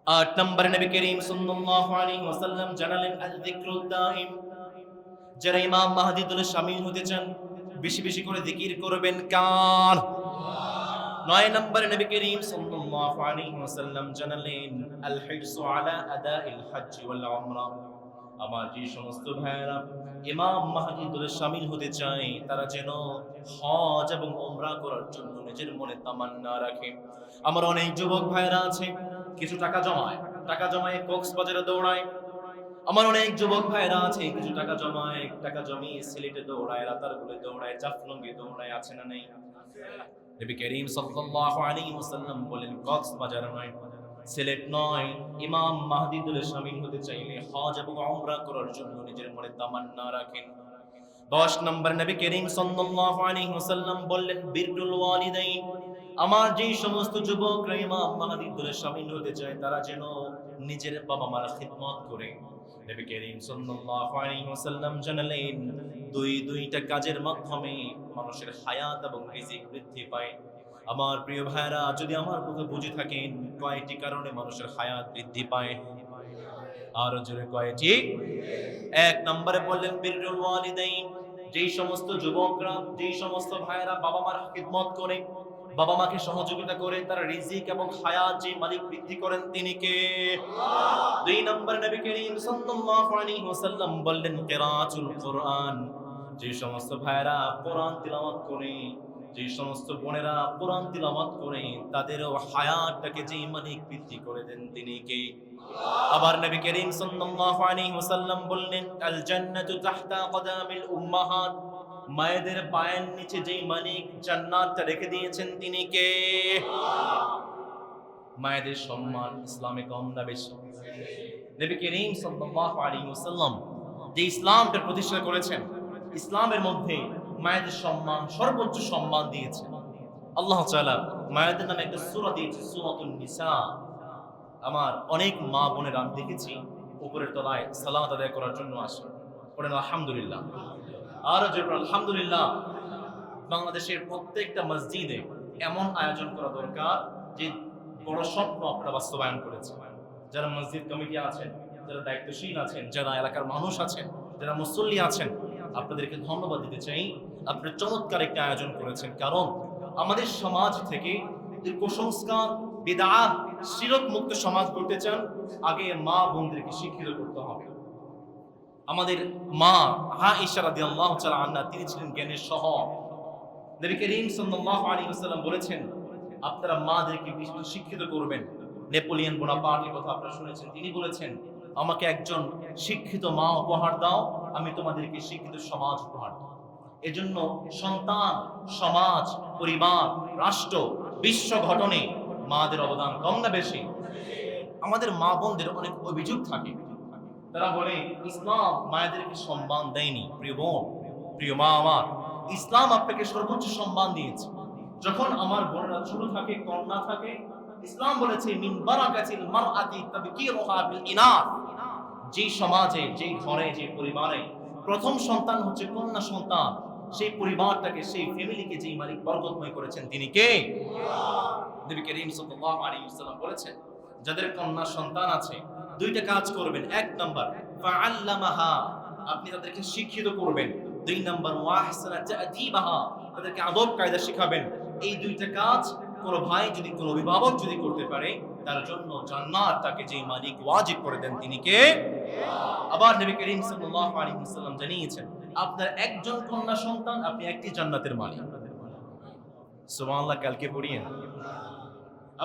৮ নম্বরে নবী করিম সাল্লাল্লাহু আলাইহি ওয়াসাল্লাম জানালেন, আল যিকরুদ দাইম, যারা ইমাম মাহদী দলে শামিল হতে চান বেশি বেশি করে জিকির করবেন কার? ৯ নম্বরে নবী করিম সাল্লাল্লাহু আলাইহি ওয়াসাল্লাম জানালেন, আল হিরসু আলা আদাইল হজ্জ ওয়াল উমরা, আমার যে সমস্ত ভাইয়েরা ইমাম মাহদী দলে শামিল হতে চায় তারা যেন হজ এবং উমরা করার জন্য নিজের মনে তামান্না রাখে। আমার অনেক যুবক ভাইয়েরা আছে, কিছু টাকা জমায় কক্সবাজারে দৌড়ায়। আমার অনেক যুবক ভাইয়েরা আছে, কিছু টাকা জমিয়ে সিলেটে দৌড়ায়, রাতারগুলে দৌড়ায়, জাফলঙ্গে দৌড়ায়, আছে না নেই? নবী করিম সাল্লাল্লাহু আলাইহি ওয়াসাল্লাম বলেন, কক্সবাজার নয়, সিলেট নয়, ইমাম মাহদী দলে শামিল হতে চাইলে হজ এবং উমরা করার জন্য নিজের মনে তামান্না রাখেন। ১০ নম্বর নবী করিম সাল্লাল্লাহু আলাইহি ওয়াসাল্লাম বললেন, বিররুল ওয়ালিদাইন, আমার যে সমস্ত যুবকরা ইমাম মাহদী দলে শামিল হতে চায় তারা যেন নিজের বাবা মার খিদমত করে। নবী করিম সাল্লাল্লাহু আলাইহি ওয়াসাল্লাম জানালেন, দুইটা কাজের মাধ্যমে মানুষের হায়াত এবং রিজিক বৃদ্ধি পায়। আমার প্রিয় ভাইরা, যদি আমার কথা বুঝে থাকেন, কয়টি কারণে মানুষের হায়াত বৃদ্ধি পায়? আরো জোরে কয়টি? ১ নম্বরে বললেন বিররুল ওয়ালিদাইন, যেই সমস্ত যুবকরা, যেই সমস্ত ভাইরা বাবা মার খিদমত করে, বাবা মাকে সহযোগিতা করে, তার রিজিক এবং হায়াত যে মালিক বৃদ্ধি করেন তিনি কে? আল্লাহ। ২ নম্বরে নবী করিম সাল্লাল্লাহু আলাইহি ওয়াসাল্লাম বললেন কিরাআতুল কুরআন, যে সমস্ত ভাইরা কোরআন তিলাওয়াত করে, যে সমস্ত বোনেরা কোরআন তিলাওয়াত করে, তাদেরও হায়াতটাকে যে মালিক বৃদ্ধি করে দেন তিনি কে? আল্লাহ। আবার নবী করিম সাল্লাল্লাহু আলাইহি ওয়াসাল্লাম বললেন, আল জান্নাতু তাহতা কদামিল উম্মাহাত, মায়েদের পায়ের নিচে যেই মালিক জান্নাতটা রেখে দিয়েছেন তিনি কে? আল্লাহ। মায়েদের সম্মান ইসলামে কম না বেশি? নবী করিম সাল্লাল্লাহু আলাইহি ওয়াসাল্লাম যে ইসলামটা প্রতিষ্ঠা করেছেন, ইসলামের মধ্যে মায়েদের সম্মান সর্বোচ্চ সম্মান দিয়েছেন। আল্লাহ তাআলা মায়েদের নামে একটা সূরা দিয়েছে, সূরাতুন নিসা। আমার অনেক মা বোনেরা আমি দেখেছি উপরের তলায় সালাত আদায় করার জন্য আসে, পড়েন আলহামদুলিল্লাহ। আর জোরে আলহামদুলিল্লাহ। বাংলাদেশের প্রত্যেকটা মসজিদে এমন আয়োজন করা দরকার যে বড় স্বপ্ন আপনারা বাস্তবায়ন করেছেন। যারা মসজিদ কমিটি আছেন, যারা দায়িত্বশীল আছেন, যারা এলাকার মানুষ আছেন, যারা মুসল্লি আছেন, আপনাদেরকে ধন্যবাদ দিতে চাই। আপনারা চমৎকার একটা আয়োজন করেছেন, কারণ আমাদের সমাজ থেকে কুসংস্কার, বিদআত, শিরক মুক্ত সমাজ করতে চান, আগে মা বোনদেরকে শিক্ষিত করতে হবে। আমাদের মা আয়েশা রাদিয়াল্লাহু তাআলা আনহা, তিনি ছিলেন জ্ঞানের শহর, নবী করিম সাল্লাল্লাহু আলাইহি ওয়াসাল্লাম বলেছেন, আপনারা মাদেরকে বেশি বেশি শিক্ষিত করবেন। নেপোলিয়ন বোনাপার্টের কথা আপনারা শুনেছেন, তিনি বলেছেন, আমাকে একজন শিক্ষিত মা উপহার দাও, আমি তোমাদেরকে শিক্ষিত সমাজ উপহার দেব। এজন্য সন্তান, সমাজ, পরিবার, রাষ্ট্র, বিশ্ব গঠনে মাদের অবদান কম না বেশি? আমাদের মা বোনদের অনেক অভিযোগ থাকে, তারা বলে ইসলাম মায়েদেরকে সম্মান দেয়নি। প্রিয় বোন, প্রিয় মা আমার, ইসলাম আপনাকে সর্বোচ্চ সম্মান দিয়েছে। যখন আমার বোনেরা ছোট থাকে, কন্যা থাকে, ইসলাম বলেছে মিন বারাকাতিল মারআতি তাবকিরুহা বিল ইনাস। যে সমাজে, যে ঘরে, যে পরিবারে প্রথম সন্তান হচ্ছে কন্যা সন্তান, সেই পরিবারটাকে, সেই ফ্যামিলিকে যেই মালিক বরকতময় করেছেন তিনি কে? নবী করিম সাল্লাল্লাহু আলাইহি ওয়াসাল্লাম বলেছেন, যাদের কন্যা সন্তান আছে দুইটা কাজ করবেন। এক নাম্বার ফাআল্লামাহা, আপনি তাদেরকে শিক্ষিত করবেন। দুই নাম্বার ওয়াহসানা তা'দীবাহা, তাদেরকে আদব কায়দা শিখাবেন। এই দুইটা কাজ কোন ভাই যদি, কোন অভিভাবক যদি করতে পারে, তার জন্য জান্নাত তাকে যে মালিক ওয়াজিব করে দেন তিনি কে? আবার নবী করিম সাল্লাল্লাহু আলাইহি ওয়াসাল্লাম জানিয়েছেন, আপনার একজন কন্যা সন্তান, আপনি একটি জান্নাতের মালিক। সুবহানাল্লাহ, কালকে পড়িয়েন।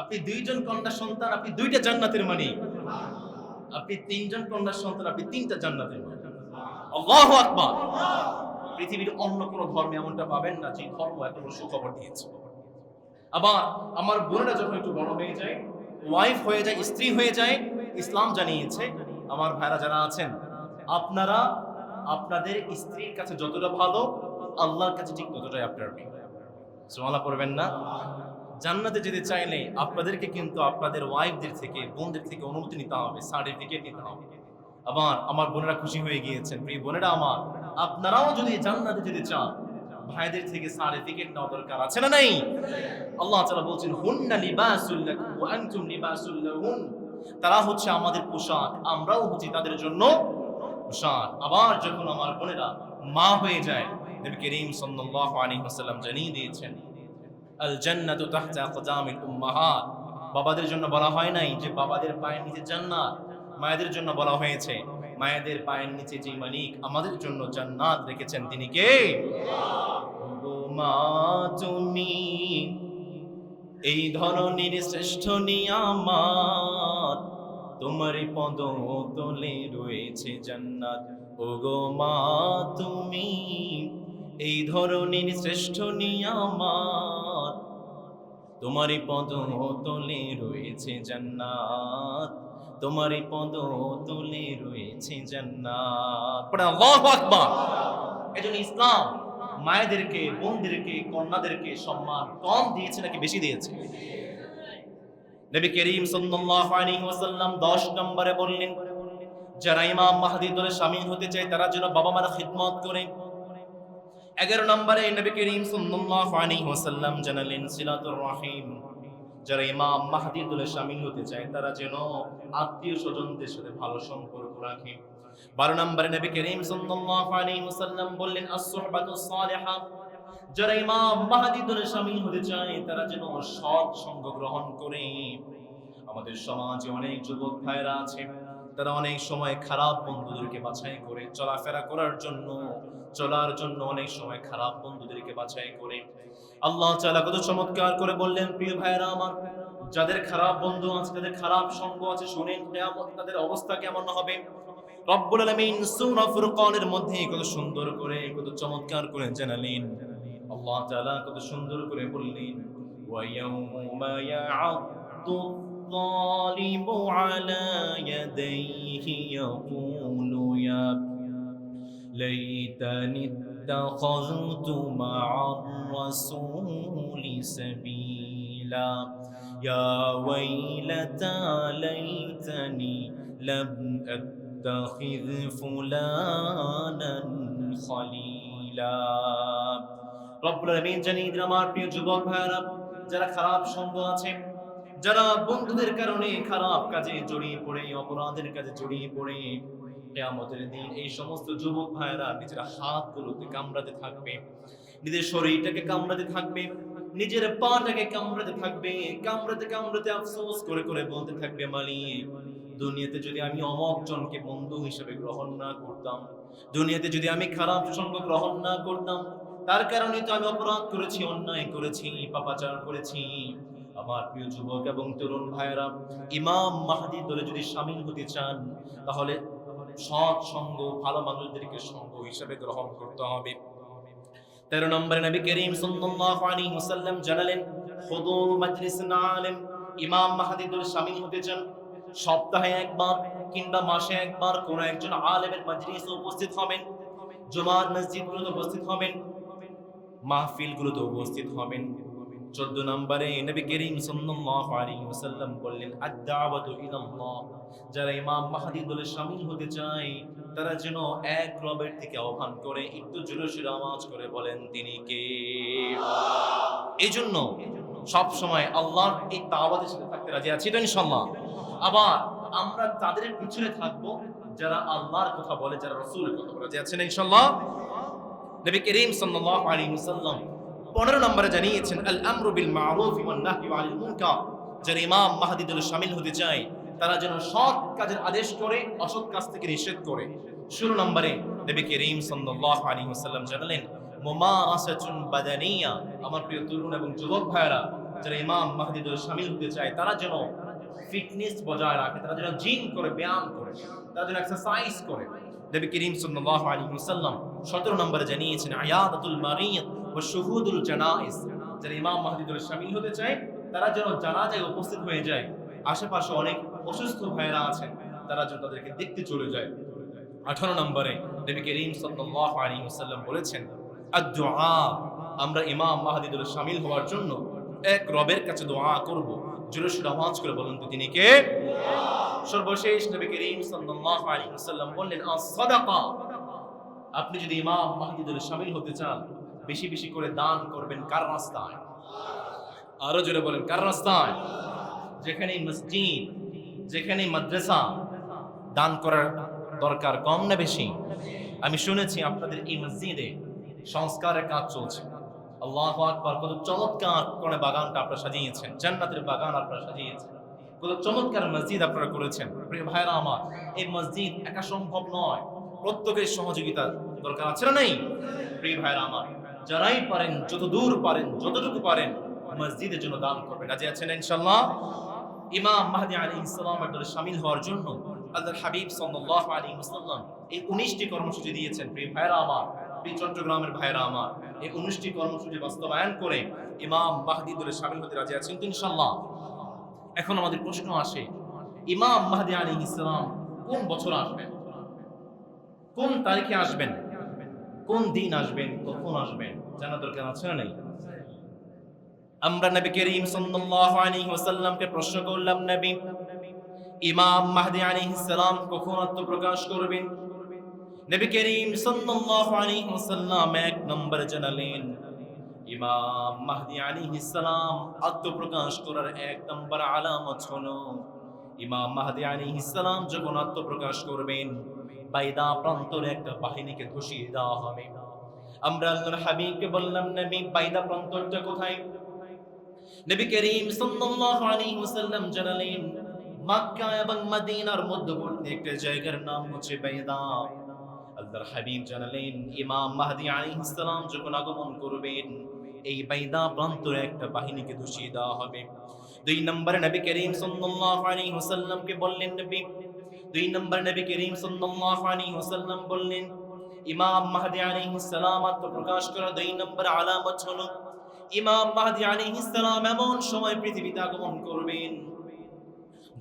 আপনি দুইজন কন্যা সন্তান, আপনি দুইটা জান্নাতের মালিক। আপনি তিনজন কন্যা সন্তান, আপনি তিনটা জান্নাতের মালিক। আল্লাহু আকবার। পৃথিবীর অন্য কোন ধর্মে এমনটা পাবেন না যে ধর্ম এত বড় সুখবর দিয়েছে। আবার আমার বোনেরা যখন একটু বড় হয়ে যায়, ওয়াইফ হয়ে যায়, স্ত্রী হয়ে যায়, ইসলাম জানিয়েছে, আমার ভাইরা যারা আছেন, আপনারা আপনাদের স্ত্রীর কাছে যতটা ভালো, আল্লাহর কাছে ঠিক ততটাই আপনার প্রিয়। সুবহানাল্লাহ পড়বেন না? জান্নাতে যেতে চাইলে আপনাদেরকে কিন্তু আপনাদের ওয়াইফদের থেকে, বোনদের থেকে অনুমতি নিতে হবে, সার্টিফিকেট নিতে হবে। আবার আমার বোনেরা খুশি হয়ে গিয়েছেন। প্রিয় বোনেরা আমার, আপনারাও যদি জান্নাতে যেতে চান, ভাইদের থেকে সার্টিফিকেট নেওয়া দরকার আছে না নাই? আল্লাহ তাআলা বলছেন, হুন্না লিবাসুল লাকুম ওয়া আনতুম লিবাসুল লাহুন। তারা হচ্ছে আমাদের পোশাক, আমরাও হচ্ছি তাদের জন্য পোশাক। আবার যখন আমার বোনেরা মা হয়ে যায়, নবী করিম সাল্লাল্লাহু আলাইহি ওয়াসাল্লাম জানিয়ে দিয়েছেন, আল জান্নাতু তাহতা আকদামিল উম্মাহাত। বাবাদের জন্য বলা হয় নাই যে বাবাদের পায়ের নিচে জান্নাত, মায়েদের জন্য বলা হয়েছে মায়েদের পায়ের নিচে যে মালিক আমাদের জন্য জান্নাত রেখেছেন তিনি কে? গো মা তুমি এই ধরনের শ্রেষ্ঠ নিয়ামত, তোমার পদ তলে রয়েছে জান্নাত। ও গো মা তুমি এই ধরনের শ্রেষ্ঠ নিয়ামত, তোমারই পদ তলে রয়েছে জান্নাত, তোমারই পদ তলে রয়েছে জান্নাত। পড়ে আল্লাহু আকবার। এজন্য ইসলাম মায়েদেরকে, বোনদেরকে, কন্যাদেরকে সম্মান কম দিয়েছে নাকি বেশি দিয়েছে? নবী করিম সাল্লাল্লাহু আলাইহি ওয়াসাল্লাম 10 নম্বরে বললেন, যারা ইমাম মাহদীর দলে শামিল হতে চায় তারা যেন বাবা মার খিদমত করে। 11 নম্বরে নবী করিম সাল্লাল্লাহু আলাইহি ওয়াসাল্লাম জানালেন সিলাতুর রাহিম, যারা ইমাম মাহদীর দলে শামিল হতে চায় তারা যেন আত্মীয় স্বজনদের সাথে ভালো সম্পর্ক রাখে। 12 নম্বরে নবী করিম সাল্লাল্লাহু আলাইহি ওয়াসাল্লাম বললেন আস-সুহবাতুস সালিহা, যারা ইমাম মাহদীর দলে শামিল হতে চায় তারা যেন সৎ সঙ্গ গ্রহণ করে। আমাদের সমাজে অনেক যুবক ভাইরা আছে, তারা অনেক সময় খারাপ বন্ধুদেরকে বাছাই করে চলাফেরা করার জন্য, চলার জন্য অনেক সময় খারাপ বন্ধুদেরকে বাছাই করে। আল্লাহ তাআলা কত চমৎকার করে বললেন, প্রিয় ভাইরা আমার, যাদের খারাপ বন্ধু আছে, যাদের খারাপ সঙ্গ আছে, শুনেন কিয়ামত তাদের অবস্থা কেমন হবে। রব্বুল আলামিন সূরা ফুরকানের মধ্যে কত সুন্দর করে, কত চমৎকার করে জানালেন। আল্লাহ তাআলা কত সুন্দর করে বললেন, ওয়া ইয়াউমা ইয়া'আদ্দু الظالم على يديه يقول يا ليتني اتخذت مع الرسول سبيلا يا ويلتى ليتني لم أتخذ فلانا خليلا। রব্বুল আলামিন জানিয়ে দিলেন, আমার প্রিয় যুবক ভাইরা, যারা খারাপ সঙ্গ আছে, যারা বন্ধুদের কারণে খারাপ কাজে জড়িয়ে পড়ে, অপরাধের কাজে জড়িয়ে পড়ে, কিয়ামতের দিন এই সমস্ত যুবক ভাইরা নিজের হাতগুলোতে কামড়াতে থাকবে, নিজের শরীরটাকে কামড়াতে থাকবে, নিজের পাটাকে কামড়াতে থাকবে, কামড়াতে কামড়াতে আফসোস করে করে বলতে থাকবে, মালিক, দুনিয়াতে যদি আমি অমুক জনকে বন্ধু হিসেবে গ্রহণ না করতাম, দুনিয়াতে যদি আমি খারাপ সঙ্গ গ্রহণ না করতাম, তার কারণে তো আমি অপরাধ করেছি, অন্যায় করেছি, পাপাচার করেছি। আমার প্রিয় যুবক এবং তরুণ ভাইয়েরা, ইমাম মাহদী দলে যদি শামিল হতে চান, তাহলে সৎ সঙ্গ, ভালো মানুষদেরকে সঙ্গ হিসেবে গ্রহণ করতে হবে। 13 নম্বরে নবী করিম সাল্লাল্লাহু আলাইহি ওয়াসাল্লাম জানালেন, খুদু মাজলিসুন আলিম। ইমাম মাহদী দলে শামিল হতে চান, সপ্তাহে একবার কিংবা মাসে একবার কোন একজন আলেমের মাজলিসে উপস্থিত হবেন, জুমার মসজিদগুলোতে উপস্থিত হবেন, মাহফিলগুলোতে উপস্থিত হবেন। 14 নম্বরে নবী করিম সাল্লাল্লাহু আলাইহি ওয়াসাল্লাম বললেন, আদ-দাওয়াতু ইলাল্লাহ। যারা ইমাম মাহদী দলে শামিল হতে চায়, তারা যেন এক রবের থেকে আহ্বান করে একটু জোরে সোরে আওয়াজ করে বলেন, তিনি কে? এইজন্য সব সময় আল্লাহর এই দাওয়াতের সাথে থাকতে রাজি আছি তো ইনশাআল্লাহ। আবার আমরা তাদের পিছনে থাকবো যারা আল্লাহর কথা বলে, যারা রাসূলের কথা বলে। রাজি আছেন ইনশাআল্লাহ? নবী করিম সাল্লাল্লাহু আলাইহি ওয়াসাল্লাম 15 নম্বরে জানিয়েছেন, আল আমরু বিল মা'রুফ ওয়ান নাহয়ু আনিল মুনকার। যারা ইমাম মাহদী দলে শামিল হতে চায়, তারা যেন সৎ কাজের আদেশ করে, অসৎ কাজ থেকে নিষেধ করে। 16 নম্বরে নবী করিম সাল্লাল্লাহু আলাইহি ওয়াসাল্লাম জানালেন, মুমারাসাতুন বাদানিয়া। আমার প্রিয় তরুণ এবং যুবক ভাইরা, যারা ইমাম মাহদী দলে শামিল হতে চায়, তারা যেন ফিটনেস বজায় রাখে, তারা যেন জিম করে, ব্যায়াম করে, তারা যেন এক্সারসাইজ করে। নবী করিম সাল্লাল্লাহু আলাইহি ওয়াসাল্লাম 17 নম্বরে জানিয়েছেন, আয়াদাতুল মারিদ ওয়া শুহুদুল জানাইজ। যারা ইমাম মাহদী দলে শামিল হতে চায়, তারা যেন জানাজায় উপস্থিত হয়ে যায়। আশেপাশে অনেক অসুস্থ ভাইরা আছেন, তারা যেন তাদেরকে দেখতে চলে যায়। 18 নম্বরে নবী করিম সাল্লাল্লাহু আলাইহি ওয়াসাল্লাম বলেছেন, আদ-দুআ। আমরা ইমাম মাহদী দলে শামিল হওয়ার জন্য এক রবের কাছে দোয়া করব। জোরে সোরে আওয়াজ করে বলুন তো, তিনি কে? সর্বশেষ নবী করিম সাল্লাল্লাহু আলাইহি ওয়াসাল্লাম বললেন, আস-সাদাকা। আপনি যদি ইমাম মাহদী দলে শামিল হতে চান, বেশি বেশি করে দান করবেন। কার রাস্তায়? আরো জোরে বলেন, কার রাস্তায়? যেখানে মসজিদ, যেখানে মাদ্রাসা, দান করার দরকার কম না বেশি? আমি শুনেছি আপনাদের এই মসজিদে সংস্কারের কাজ চলছে। আল্লাহু আকবার! কত চমৎকার করে বাগানটা আপনারা সাজিয়েছেন, জান্নাতের বাগান আপনারা সাজিয়েছেন, কত চমৎকার মসজিদ আপনারা করেছেন। প্রিয় ভাইরা আমার, এই মসজিদ একা সম্ভব নয়, প্রত্যেকের সহযোগিতা দরকার আছে না নেই? প্রিয় ভাইরা আমার, যারাই পারেন, যত দূর পারেন, যতটুকু পারেন, মসজিদের জন্য দান করবেন। রাজি আছেন ইনশাআল্লাহ? ইমাম মাহদী আলাইহিস সালামের দলে শামিল হওয়ার জন্য আল্লাহর হাবিব সাল্লাল্লাহু আলাইহি ওয়াসাল্লাম এই 19টি কর্মসূচি দিয়েছেন। প্রিয় ভাইরা আমার, প্রিয় চট্টগ্রামের ভাইরা আমার, এই 19টি কর্মসূচি বাস্তবায়ন করে ইমাম মাহদী দলে শামিল হতে রাজি আছেন তো ইনশাআল্লাহ? এখন আমাদের প্রশ্ন আসে, ইমাম মাহদী আলাইহিস সালাম কোন বছর আসবেন? কোন তারিখে আসবেন? কোন দিন আসবেন? কখন আসবেন? জানা দরকার আছে না নাই? আমরা নবী করিম সাল্লাল্লাহু আলাইহি ওয়াসাল্লামকে প্রশ্ন করলাম, নবী, ইমাম মাহদী আলাইহিস সালাম কখন আত্মপ্রকাশ করবেন? নবী করিম সাল্লাল্লাহু আলাইহি ওয়াসাল্লাম 1 নম্বরে জানালেন, ইমাম মাহদী আলাইহিস সালাম আত্মপ্রকাশ করার 1 নম্বর আলামত হলো, ইমাম মাহদী আলাইহিস সালাম যখন আত্মপ্রকাশ করবেন, বাইদা প্রান্তরে একটা বাহিনীকে ধসিয়ে দেওয়া হবে। আমরা আল্লাহর হাবিবকে বললাম, নবী, বাইদা প্রান্তরটা কোথায়? নবী করিম সাল্লাল্লাহু আলাইহি ওয়াসাল্লাম জানালেন, মক্কা এবং মদিনার মধ্যবর্তী একটা জায়গার নাম হচ্ছে বাইদা। আল্লাহর হাবিব জানালেন, ইমাম মাহদী আলাইহিস সালাম যখন আগমন করবেন, এই বাইদা প্রান্তরে একটা বাহিনীকে ধসিয়ে দেওয়া হবে। 2 নম্বরে নবী করিম সাল্লাল্লাহু আলাইহি ওয়াসাল্লামকে বললেন, নবী, 2 নম্বর নবী করিম সাল্লাল্লাহু আলাইহি ওয়াসাল্লাম বললেন, ইমাম মাহদী আলাইহিস সালাম আত্মপ্রকাশ করার 2 নম্বর আলামত হলো, ইমাম মাহদী আলাইহিস সালাম এমন সময় পৃথিবীতে আগমন করবেন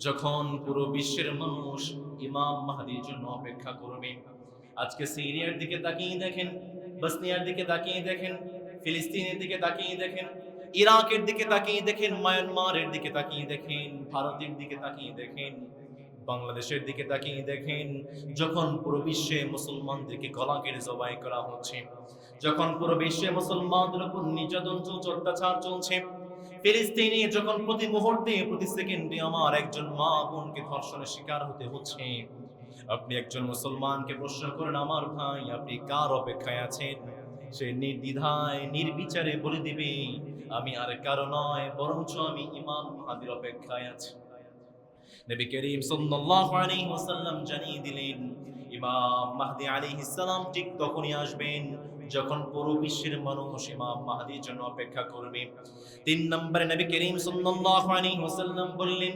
যখন পুরো বিশ্বের মানুষ ইমাম মাহদীর জন্য অপেক্ষা করবে। আজকে সিরিয়ার দিকে তাকিয়ে দেখেন, বসনিয়ার দিকে তাকিয়ে দেখেন, ফিলিস্তিনের দিকে তাকিয়ে দেখেন, ইরাকের দিকে তাকিয়ে দেখেন, মায়ানমারের দিকে তাকিয়ে দেখেন, ভারতের দিকে তাকিয়ে দেখেন, বাংলাদেশের দিকে তাকিয়ে দেখেন। যখন পুরো বিশ্বে মুসলমানদেরকে গলা কেটে জবাই করা হচ্ছে, যখন পুরো বিশ্বে মুসলমানদের উপর নির্যাতন চলছে, অত্যাচার চলছে, ফিলিস্তিনে যখন প্রতি মুহূর্তে, প্রতি সেকেন্ডে আমার একজন মা বোনকে ধর্ষণের শিকার হতে হচ্ছে, আপনি একজন মুসলমানকে প্রশ্ন করেন, আমার ভাই, আপনি কার অপেক্ষায় আছেন? সে নির্দ্বিধায় নির্বিচারে বলে দিবে, আমি আর কারো নয়, বরঞ্চ আমি ইমাম মাহদীর অপেক্ষায় আছি। নবী করিম সাল্লাল্লাহু আলাইহি ওয়াসাল্লাম জানিয়ে দিলেন, ইমাম মাহদী আলাইহিস সালাম ঠিক তখনই আসবেন যখন পুরো বিশ্বের মানুষ ইমাম মাহদির জন্য অপেক্ষা করবে। 3 নম্বরে নবী করিম সাল্লাল্লাহু আলাইহি ওয়াসাল্লাম বললেন,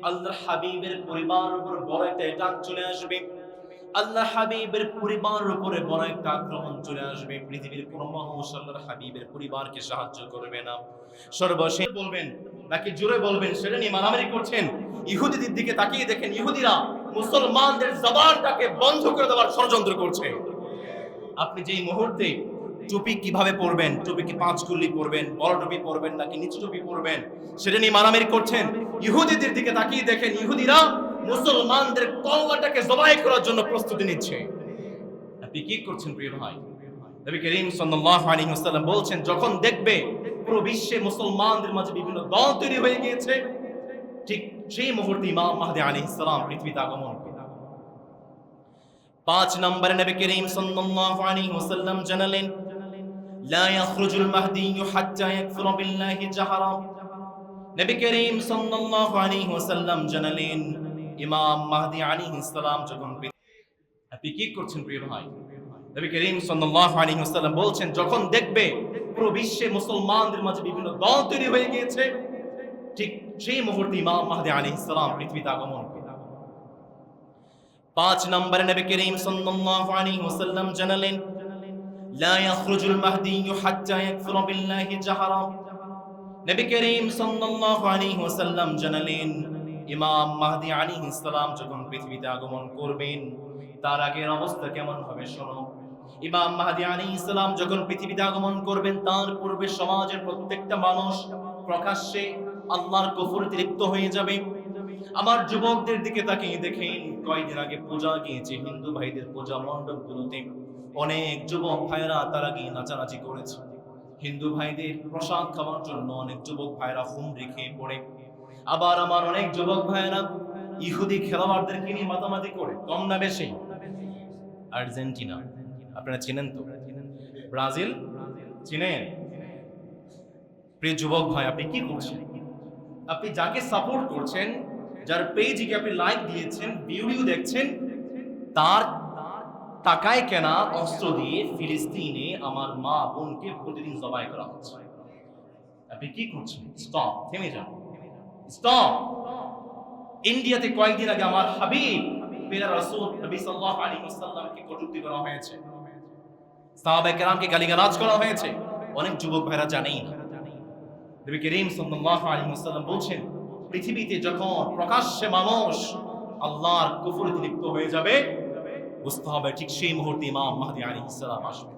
আল্লাহর হাবিবের পরিবারের উপর বড় একটা অ্যাটাক চলে আসবে। আল্লাহর হাবিবের পরিবারের উপরে বড় একটা আক্রমণ চলে আসবে। পৃথিবীর কোন মানুষ আল্লাহর হাবিবের পরিবারকে সাহায্য করবে না। সর্বশেষ বলবেন নাকি জোরে বলবেন সেটা নিয়ে মারামারি করছেন। ইহুদিদের দিকে তাকিয়ে দেখেন, ইহুদিরা মুসলমানদের জবানটাকে বন্ধ করে দেওয়ার ষড়যন্ত্র করছে। আপনি যেই মুহূর্তে টুপি কিভাবে পরবেন, টুপি কি 5 কুল্লি পরবেন, বড় টুপি পরবেন নাকি নিচু টুপি পরবেন, সেটা নিয়ে মারামারি করছেন। ইহুদিদের দিকে তাকিয়ে দেখেন, ইহুদিরা মুসলমানদের কল্লাটাকে জবাই করার জন্য প্রস্তুতি নিচ্ছে। আপনি কি করছেন প্রিয় ভাই? নবী করিম সাল্লাল্লাহু আলাইহি ওয়াসাল্লাম বলছেন, যখন দেখবে পুরো বিশ্বে মুসলমানদের মাঝে বিভিন্ন দল তৈরি হয়ে গিয়েছে, ঠিক সেই মুহূর্তে ইমাম মাহদী আলাইহিস সালাম পৃথিবীতে আগমন করবেন। 5 নম্বরে নবী করিম সাল্লাল্লাহু আলাইহি ওয়াসাল্লাম জানালেন, লা ইয়াখরুজুল মাহদী হাত্তা ইয়াকফুরা বিল্লাহি জাহরা। নবী করিম সাল্লাল্লাহু আলাইহি ওয়াসাল্লাম জানালেন, ইমাম মাহদী আলাইহিস সালাম যখন, আপনি কি করছেন প্রিয় ভাই? নবী করিম সাল্লাল্লাহু আলাইহি ওয়াসাল্লাম বলছেন, যখন দেখবে পুরো বিশ্বে মুসলমানদের মাঝে বিভিন্ন দল তৈরি হয়ে গিয়েছে, ঠিক সেই মুহূর্তে ইমাম মাহদী আলাইহিস সালাম পৃথিবীতে আগমন করবেন। 5 নম্বরে নবী করিম সাল্লাল্লাহু আলাইহি ওয়াসাল্লাম জানালেন, লা ইয়াখরুজুল মাহদী হাত্তা ইয়াকফুরা বিল্লাহি জাহরা। নবী করিম সাল্লাল্লাহু আলাইহি ওয়াসাল্লাম জানালেন, ইমাম মাহদী আলাইহিস সালাম যখন পৃথিবীতে আগমন করবেন, তার আগের অবস্থা কেমন হবে শোনো। ইমাম মাহদী আলাইহিস সালাম যখন পৃথিবীতে আগমন করবেন, তার পূর্বে সমাজের প্রত্যেকটা মানুষ প্রকাশ্যে আল্লাহর কুফরে লিপ্ত হয়ে যাবে। আমার যুবকদের দিকে তাকিয়ে দেখেন, কয়েকদিন আগে পূজা গিয়েছে হিন্দু ভাইদের পূজা মণ্ডপগুলোতে, অনেক যুবক ভাইরা তারা গিয়ে নাচানাচি করেছে। হিন্দু ভাইদের প্রসাদ খাওয়ার জন্য অনেক যুবক ভাইরা হুমড়ি খেয়ে পড়ে। আবার আমার অনেক যুবক ভাইরা ইহুদি খেলোয়াড়দেরকে নিয়ে মাতামাতি করে। কম না বেশি? আর্জেন্টিনা আপনারা চিনেন তো, ব্রাজিল চিনেন? প্রিয় যুবক ভাই, আপনি কি করছেন? আপনি যাকে সাপোর্ট করছেন, যার পেজে আপনি লাইক দিয়েছেন, ভিডিও দেখছেন, তার টাকায় কেনা অস্ত্র দিয়ে ফিলিস্তিনে আমার মা বোনকে প্রতিদিন জবাই করা হচ্ছে। আপনি কি করছেন? স্টপ, থেমে যান, স্টপ। ইন্ডিয়াতে কয়েকদিন আগে আমার হাবিব প্রিয় রাসূল নবী সাল্লাল্লাহু আলাইহি ওয়াসাল্লামকে কটূক্তি করা হয়েছে, সাহাবায়ে কেরামকে গালিগালাজ করা হয়েছে। অনেক যুবক ভাইরা জানেই না। নবী করিম সাল্লাল্লাহু আলাইহি ওয়াসাল্লাম বলছেন, পৃথিবীতে যখন প্রকাশ্যে মানুষ আল্লাহর কুফরে লিপ্ত হয়ে যাবে, বুঝতে হবে ঠিক সেই মুহূর্তে ইমাম মাহদী আলাইহিস সালাম আসবেন।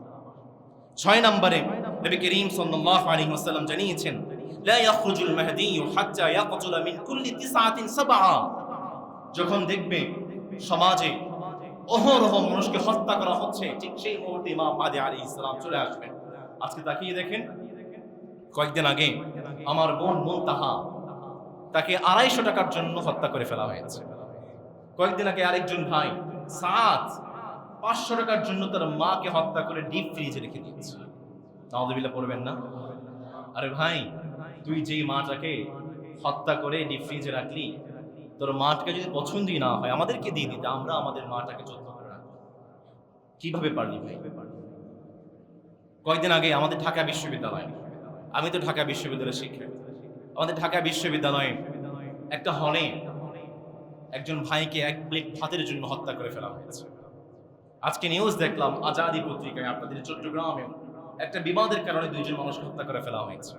6 নম্বরে নবী করিম সাল্লাল্লাহু আলাইহি ওয়াসাল্লাম জানিয়েছেন, লা ইয়াখরুজুল মাহদী হাত্তা ইয়াকতুলা মিন কুল্লি 9 7। যখন দেখবে সমাজে অহরহ মানুষকে হত্যা করা হচ্ছে, ঠিক সেই মুহূর্তে ইমাম মাহদী আলাইহিস সালাম চলে আসবেন। আজকে তাকিয়ে দেখেন, কয়েকদিন আগে আমার বোন মুনতাহা, তাকে 250 টাকার জন্য হত্যা করে ফেলা হয়েছে। কয়েকদিন আগে আরেকজন ভাই সাদ 500 টাকার জন্য তার মাকে হত্যা করে ডিপ ফ্রিজে রেখে দিয়েছে। নাউযুবিল্লাহ পড়বেন না? আরে ভাই, তুই যেই মাটাকে হত্যা করে ডিপ ফ্রিজে রাখলি, তোর মাটাকে যদি পছন্দই না হয় আমাদেরকে দিয়ে দিতে, আমরা আমাদের মাটাকে যত্ন করে রাখবো। কিভাবে পারলি ভাই? কয়েকদিন আগে আমাদের ঢাকা বিশ্ববিদ্যালয়, আমি তো ঢাকা বিশ্ববিদ্যালয়ের শিক্ষক, আমাদের ঢাকা বিশ্ববিদ্যালয়ে একটা হলে একজন ভাইকে 1 প্লেট ভাতের জন্য হত্যা করে ফেলা হয়েছে। আজকে নিউজ দেখলাম আজাদী পত্রিকায়, আপনাদের চট্টগ্রামে একটা বিবাদের কারণে 2 জন মানুষকে হত্যা করে ফেলা হয়েছে।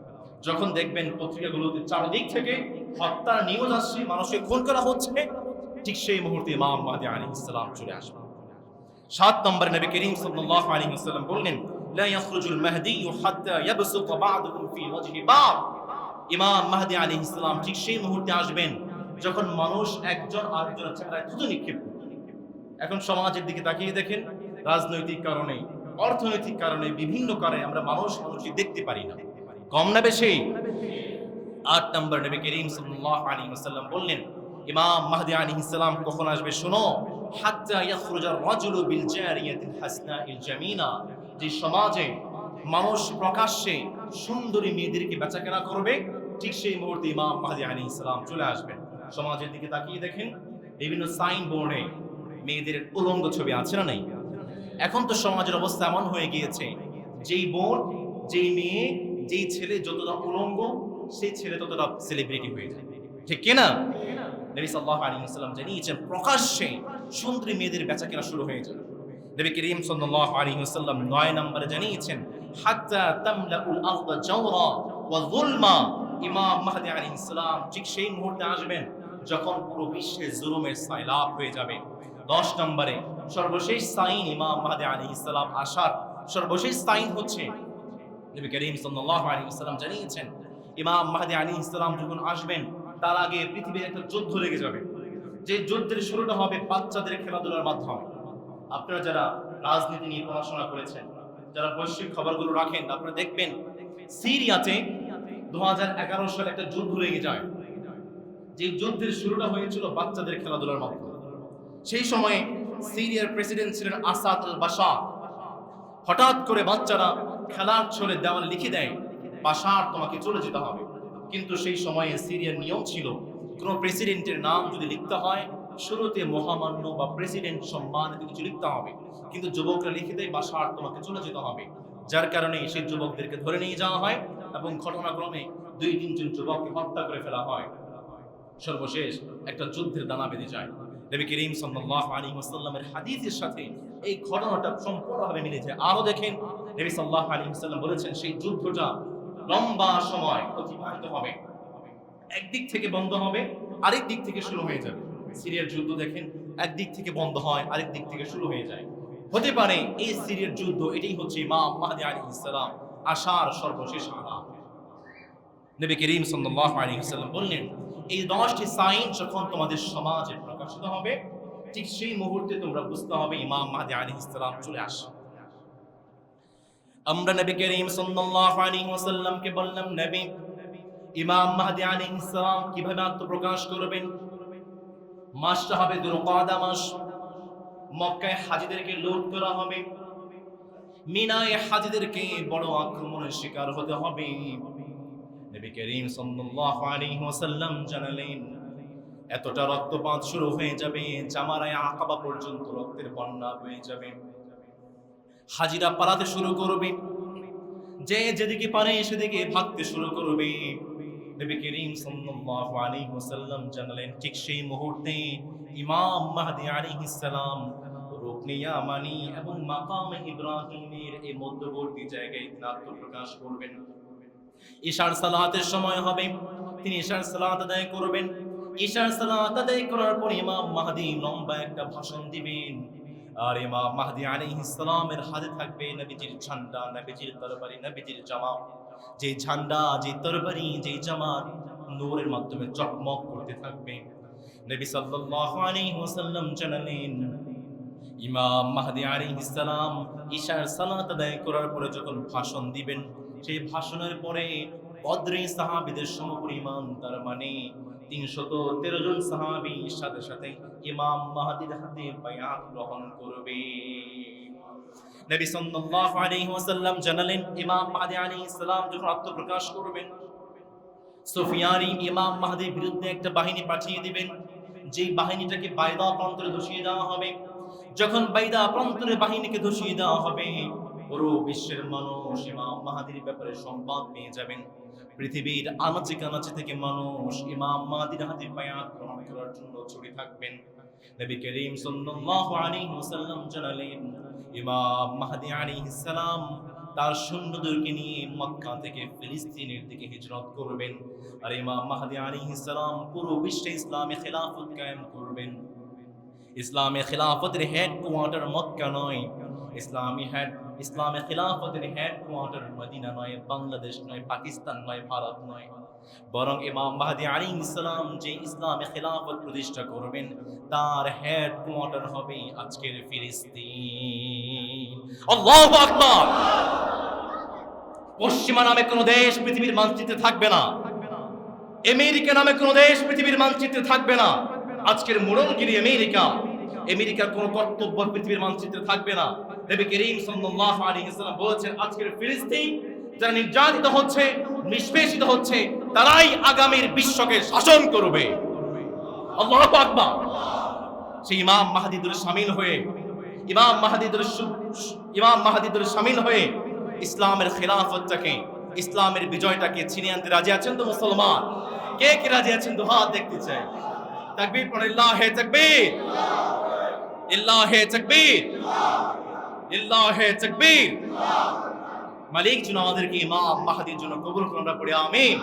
যখন দেখবেন পত্রিকাগুলোতে চারদিক থেকে হত্যার নিউজ আসছে, মানুষকে খুন করা হচ্ছে, ঠিক সেই মুহূর্তে ইমাম মাহদী আলাইহিস সালাম চলে আসবেন। 7 নম্বরে নবী করিম সাল্লাল্লাহু আলাইহি ওয়াসাল্লাম বললেন, লা ইয়াখরুজুল মাহদী হাত্তা ইয়াবসুতা বা'দুহুম ফি ওয়াজহি বা'দ। ইমাম মাহদী আলাইহিস সালাম ঠিক সেই মুহূর্তে আসবেন যখন মানুষ একজন আরেকজনের চেহারায় থুতু নিক্ষেপ করবে। এখন সমাজের দিকে তাকিয়ে দেখেন, রাজনৈতিক কারণে, অর্থনৈতিক কারণে, বিভিন্ন কারণে আমরা মানুষকে দেখতে পারি না। কম না বেশি? 8 নম্বর নবী করিম সাল্লাল্লাহু আলাইহি ওয়াসাল্লাম বললেন, ইমাম মাহদী আলাইহিস সালাম কখন আসবে শোনো, হাত্তা ইয়াখরুজার রাজুলু বিল জারিয়াতিল হাসনাইল জামিনা। যে সমাজে মানুষ প্রকাশ্যে সুন্দরী মেয়েদেরকে বেচাকেনা করবে, ঠিক সেই মুহূর্তে ইমাম মাহদী আলাইহিস সালাম চলে আসবেন। সমাজের দিকে তাকিয়ে দেখেন, বিভিন্ন সাইন বোর্ডে মেয়েদের উলঙ্গ ছবি আছে না নেই? এখন তো সমাজের অবস্থা এমন হয়ে গিয়েছে, যেই বোন, যেই মেয়ে, যেই ছেলে যতটা উলঙ্গ, সেই ছেলে ততটা সেলিব্রিটি হয়ে যায়, ঠিক কিনা? নবী সাল্লাল্লাহু আলাইহি ওয়াসাল্লাম জানিয়েছেন প্রকাশ্যে সুন্দরী মেয়েদের বেচাকেনা শুরু হয়ে যায়। নবী করিম সাল্লাল্লাহু আলাইহি ওয়াসাল্লাম 9 নম্বরে জানিয়েছেন হাত্তা তামলাউল আরদা জাওরা ওয়া যুলমা। ইমাম মাহদী আলাইহিস সালাম ঠিক সেই মুহূর্তে আসবেন যখন পুরো বিশ্বে জুলুমের সাইলাব হয়ে যাবে। 10 নম্বরে সর্বশেষ সাইন ইমাম মাহদী আলাইহিস সালাম আসার সর্বশেষ সাইন হচ্ছে নবী করিম সাল্লাল্লাহু আলাইহি ওয়াসাল্লাম জানিয়েছেন ইমাম মাহদী আলাইহিস সালাম যখন আসবেন তার আগে পৃথিবীর একটা যুদ্ধ লেগে যাবে, যে যুদ্ধের শুরুটা হবে বাচ্চাদের খেলাধুলার মাধ্যমে। আপনারা যারা রাজনীতি নিয়ে পড়াশোনা করেছেন, যারা বৈশ্বিক খবরগুলো রাখেন, আপনারা দেখবেন সিরিয়াতে 2011 সালে একটা যুদ্ধ লেগে যায়, যে যুদ্ধের শুরুটা হয়েছিল বাচ্চাদের খেলাধুলার মাধ্যমে। সেই সময়ে সিরিয়ার প্রেসিডেন্ট ছিলেন আসাদ আল বাশার। হঠাৎ করে বাচ্চারা খেলার ছলে দেওয়ালে লিখে দেয় বাশার তোমাকে চলে যেতে হবে। কিন্তু সেই সময়ে সিরিয়ার নিয়ম ছিল কোনো প্রেসিডেন্টের নাম যদি লিখতে হয় শুরুতে মহামান্য বা প্রেসিডেন্ট সম্মানিত কিছু লিখতে হবে, কিন্তু যুবকরা লিখে দেয় বাশার তোমাকে চলে যেতে হবে। যার কারণে সেই যুবকদেরকে ধরে নিয়ে যাওয়া হয় এবং ঘটনাক্রমে 2-3 জন যুবককে হত্যা করে ফেলা হয়। সর্বশেষ একটা যুদ্ধের দানা বেঁধে যায়। নবী করিম সাল্লাল্লাহু আলাইহি ওয়াসাল্লামের হাদিসের সাথে এই ঘটনাটা সম্পূর্ণভাবে মিলে যায়। আরো দেখেন নবী সাল্লাল্লাহু আলাইহি ওয়াসাল্লাম বলেছেন সেই যুদ্ধটা লম্বা সময় অতিবাহিত হবে, একদিক থেকে বন্ধ হবে আরেক দিক থেকে শুরু হয়ে যাবে। সিরিয়ার যুদ্ধ দেখেন একদিক থেকে বন্ধ হয় আরেক দিক থেকে শুরু হয়ে যায়। হতে পারে এই সিরিয়ার যুদ্ধ এটাই হচ্ছে ইমাম মাহদী আলাইহিস সালাম আসার সর্বশেষ আলামত। নবী করিম সাল্লাল্লাহু আলাইহি ওয়াসাল্লাম বললেন এই 10টি সাইন যখন তোমাদের সমাজে প্রকাশিত হবে ঠিক সেই মুহূর্তে তোমরা বুঝতে হবে ইমাম মাহদী আলাইহিস সালাম চলে আসবে। আমরা নবী করিম সাল্লাল্লাহু আলাইহি ওয়াসাল্লামকে বললাম নবী ইমাম মাহদী আলাইহিস সালাম কিভাবে আত্মপ্রকাশ করবেন? মাসটা হবে যুলকাদা মাস। মক্কায় হাজীদেরকে লুট করা হবে, মিনায় হাজীদেরকে বড় আক্রমণের শিকার হতে হবে। নবী করিম সাল্লাল্লাহু আলাইহি ওয়াসাল্লাম জানালেন এতটা রক্তপাত শুরু হয়ে যাবে জামারায়ে আকাবা পর্যন্ত রক্তের বন্যা হয়ে যাবে। হাজীরা পালাতে শুরু করবে, যে যেদিকে পারে সেদিকে ভাগতে শুরু করবে। নবী করিম সাল্লাল্লাহু আলাইহি ওয়াসাল্লাম জানালেন ঠিক সেই মুহূর্তে ইমাম মাহদী আলাইহিস সালাম রুকনে ইয়ামানি এবং মাকামে ইব্রাহিমের এই মধ্যবর্তী জায়গায় আত্মপ্রকাশ করবেন। ইশার সালাতের সময় হবে, তিনি ইশার সালাত আদায় করবেন। ইশার সালাত আদায় করার পর ইমাম মাহদী লম্বা একটা ভাষণ দিবেন। আর ইমাম মাহদী আলাইহিস সালামের হাতে থাকবে নবীজির ঝান্ডা, নবীজির তরবারি, নবীজির জামা। যে ঝান্ডা, যে তরবারি, যে জামা নূরের মাধ্যমে চকমক করতে থাকবে। নবী সাল্লাল্লাহু আলাইহি ওয়াসাল্লাম জানালেন ইমাম মাহদী আলাইহিস সালাম ইশার সালাত আদায় করার পরে যখন ভাষণ দিবেন সেই ভাষণের পরে বদরি সাহাবীদের সমপরিমাণ তার মানে 313 জন সাহাবী সাথে সাথে ইমাম মাহদীর হাতে বায়াত গ্রহণ করবে। নবী সাল্লাল্লাহু আলাইহি ওয়াসাল্লাম জানালেন ইমাম মাহদী আলাইহিস সালাম যখন আত্মপ্রকাশ করবেন সুফিয়ানি ইমাম মাহদীর বিরুদ্ধে একটা বাহিনী পাঠিয়ে দিবেন, যে বাহিনীটাকে বাইদা প্রান্তরে ধসিয়ে দেওয়া হবে। যখন বাইদা প্রান্তরে বাহিনীকে ধসিয়ে দেওয়া হবে পুরো বিশ্বের মানুষ ইমাম মাহদীর ব্যাপারে সংবাদ পেয়ে যাবেন। পৃথিবীর আনাচে কানাচে থেকে মানুষ ইমাম মাহদীর হাতে বায়াত গ্রহণ করার জন্য ছুটে থাকবেন। নবী করিম সাল্লাল্লাহু আলাইহি ওয়াসাল্লাম জানালেন ইমাম মাহদী আলাইহিস সালাম তার সৈন্যদেরকে নিয়ে মক্কা থেকে ফিলিস্তিনের দিকে হিজরত করবেন। আর ইমাম মাহদী আলাইহিস সালাম পুরো বিশ্বে ইসলামে খেলাফত কায়েম করবেন। ইসলামে খেলাফতের হেডকোয়ার্টার মক্কা নয়, ইসলামে খেলাফতের হেডকোয়ার্টার মদিনা নয়, বাংলাদেশ নয়, পাকিস্তান নয়, ভারত নয়, বরং ইমাম মাহদী আলাইহিস সালাম যে ইসলামে খেলাফত প্রতিষ্ঠা করবেন তার হেডকোয়ার্টার হবে আজকের ফিলিস্তিন। আল্লাহু আকবার। পশ্চিমা নামে কোনো দেশ পৃথিবীর মানচিত্রে থাকবে না, আমেরিকা নামে কোনো দেশ পৃথিবীর মানচিত্রে থাকবে না। আজকের মুরলগিরি আমেরিকার কোনো কর্তব্য পৃথিবীর মানচিত্রে থাকবে না। নবী করিম সাল্লাল্লাহু আলাইহি ওয়াসাল্লাম বলেছেন আজকের ফিলিস্তিন যারা নির্যাতিত হচ্ছে, নিষ্পেষিত হচ্ছে, তারাই আগামীর বিশ্বকে শাসন করবে। আল্লাহু আকবার। সেই ইমাম মাহদীদের শামিল হয়ে ইসলামের খিলাফতটাকে, ইসলামের বিজয়টাকে ছিনিয়ে আনতে রাজি আছেন তো মুসলমান? কে কে রাজি আছেন দু হাত দেখতে চাই। তাকবীর পড়ে, ইল্লাহে তাকবীর, ইল্লাহে তাকবীর, ইল্লাহে তাকবীর। মালিক যেন আমাদেরকে ইমাম মাহদির জন্য কবুল করুন, আমরা পড়ি আমিন।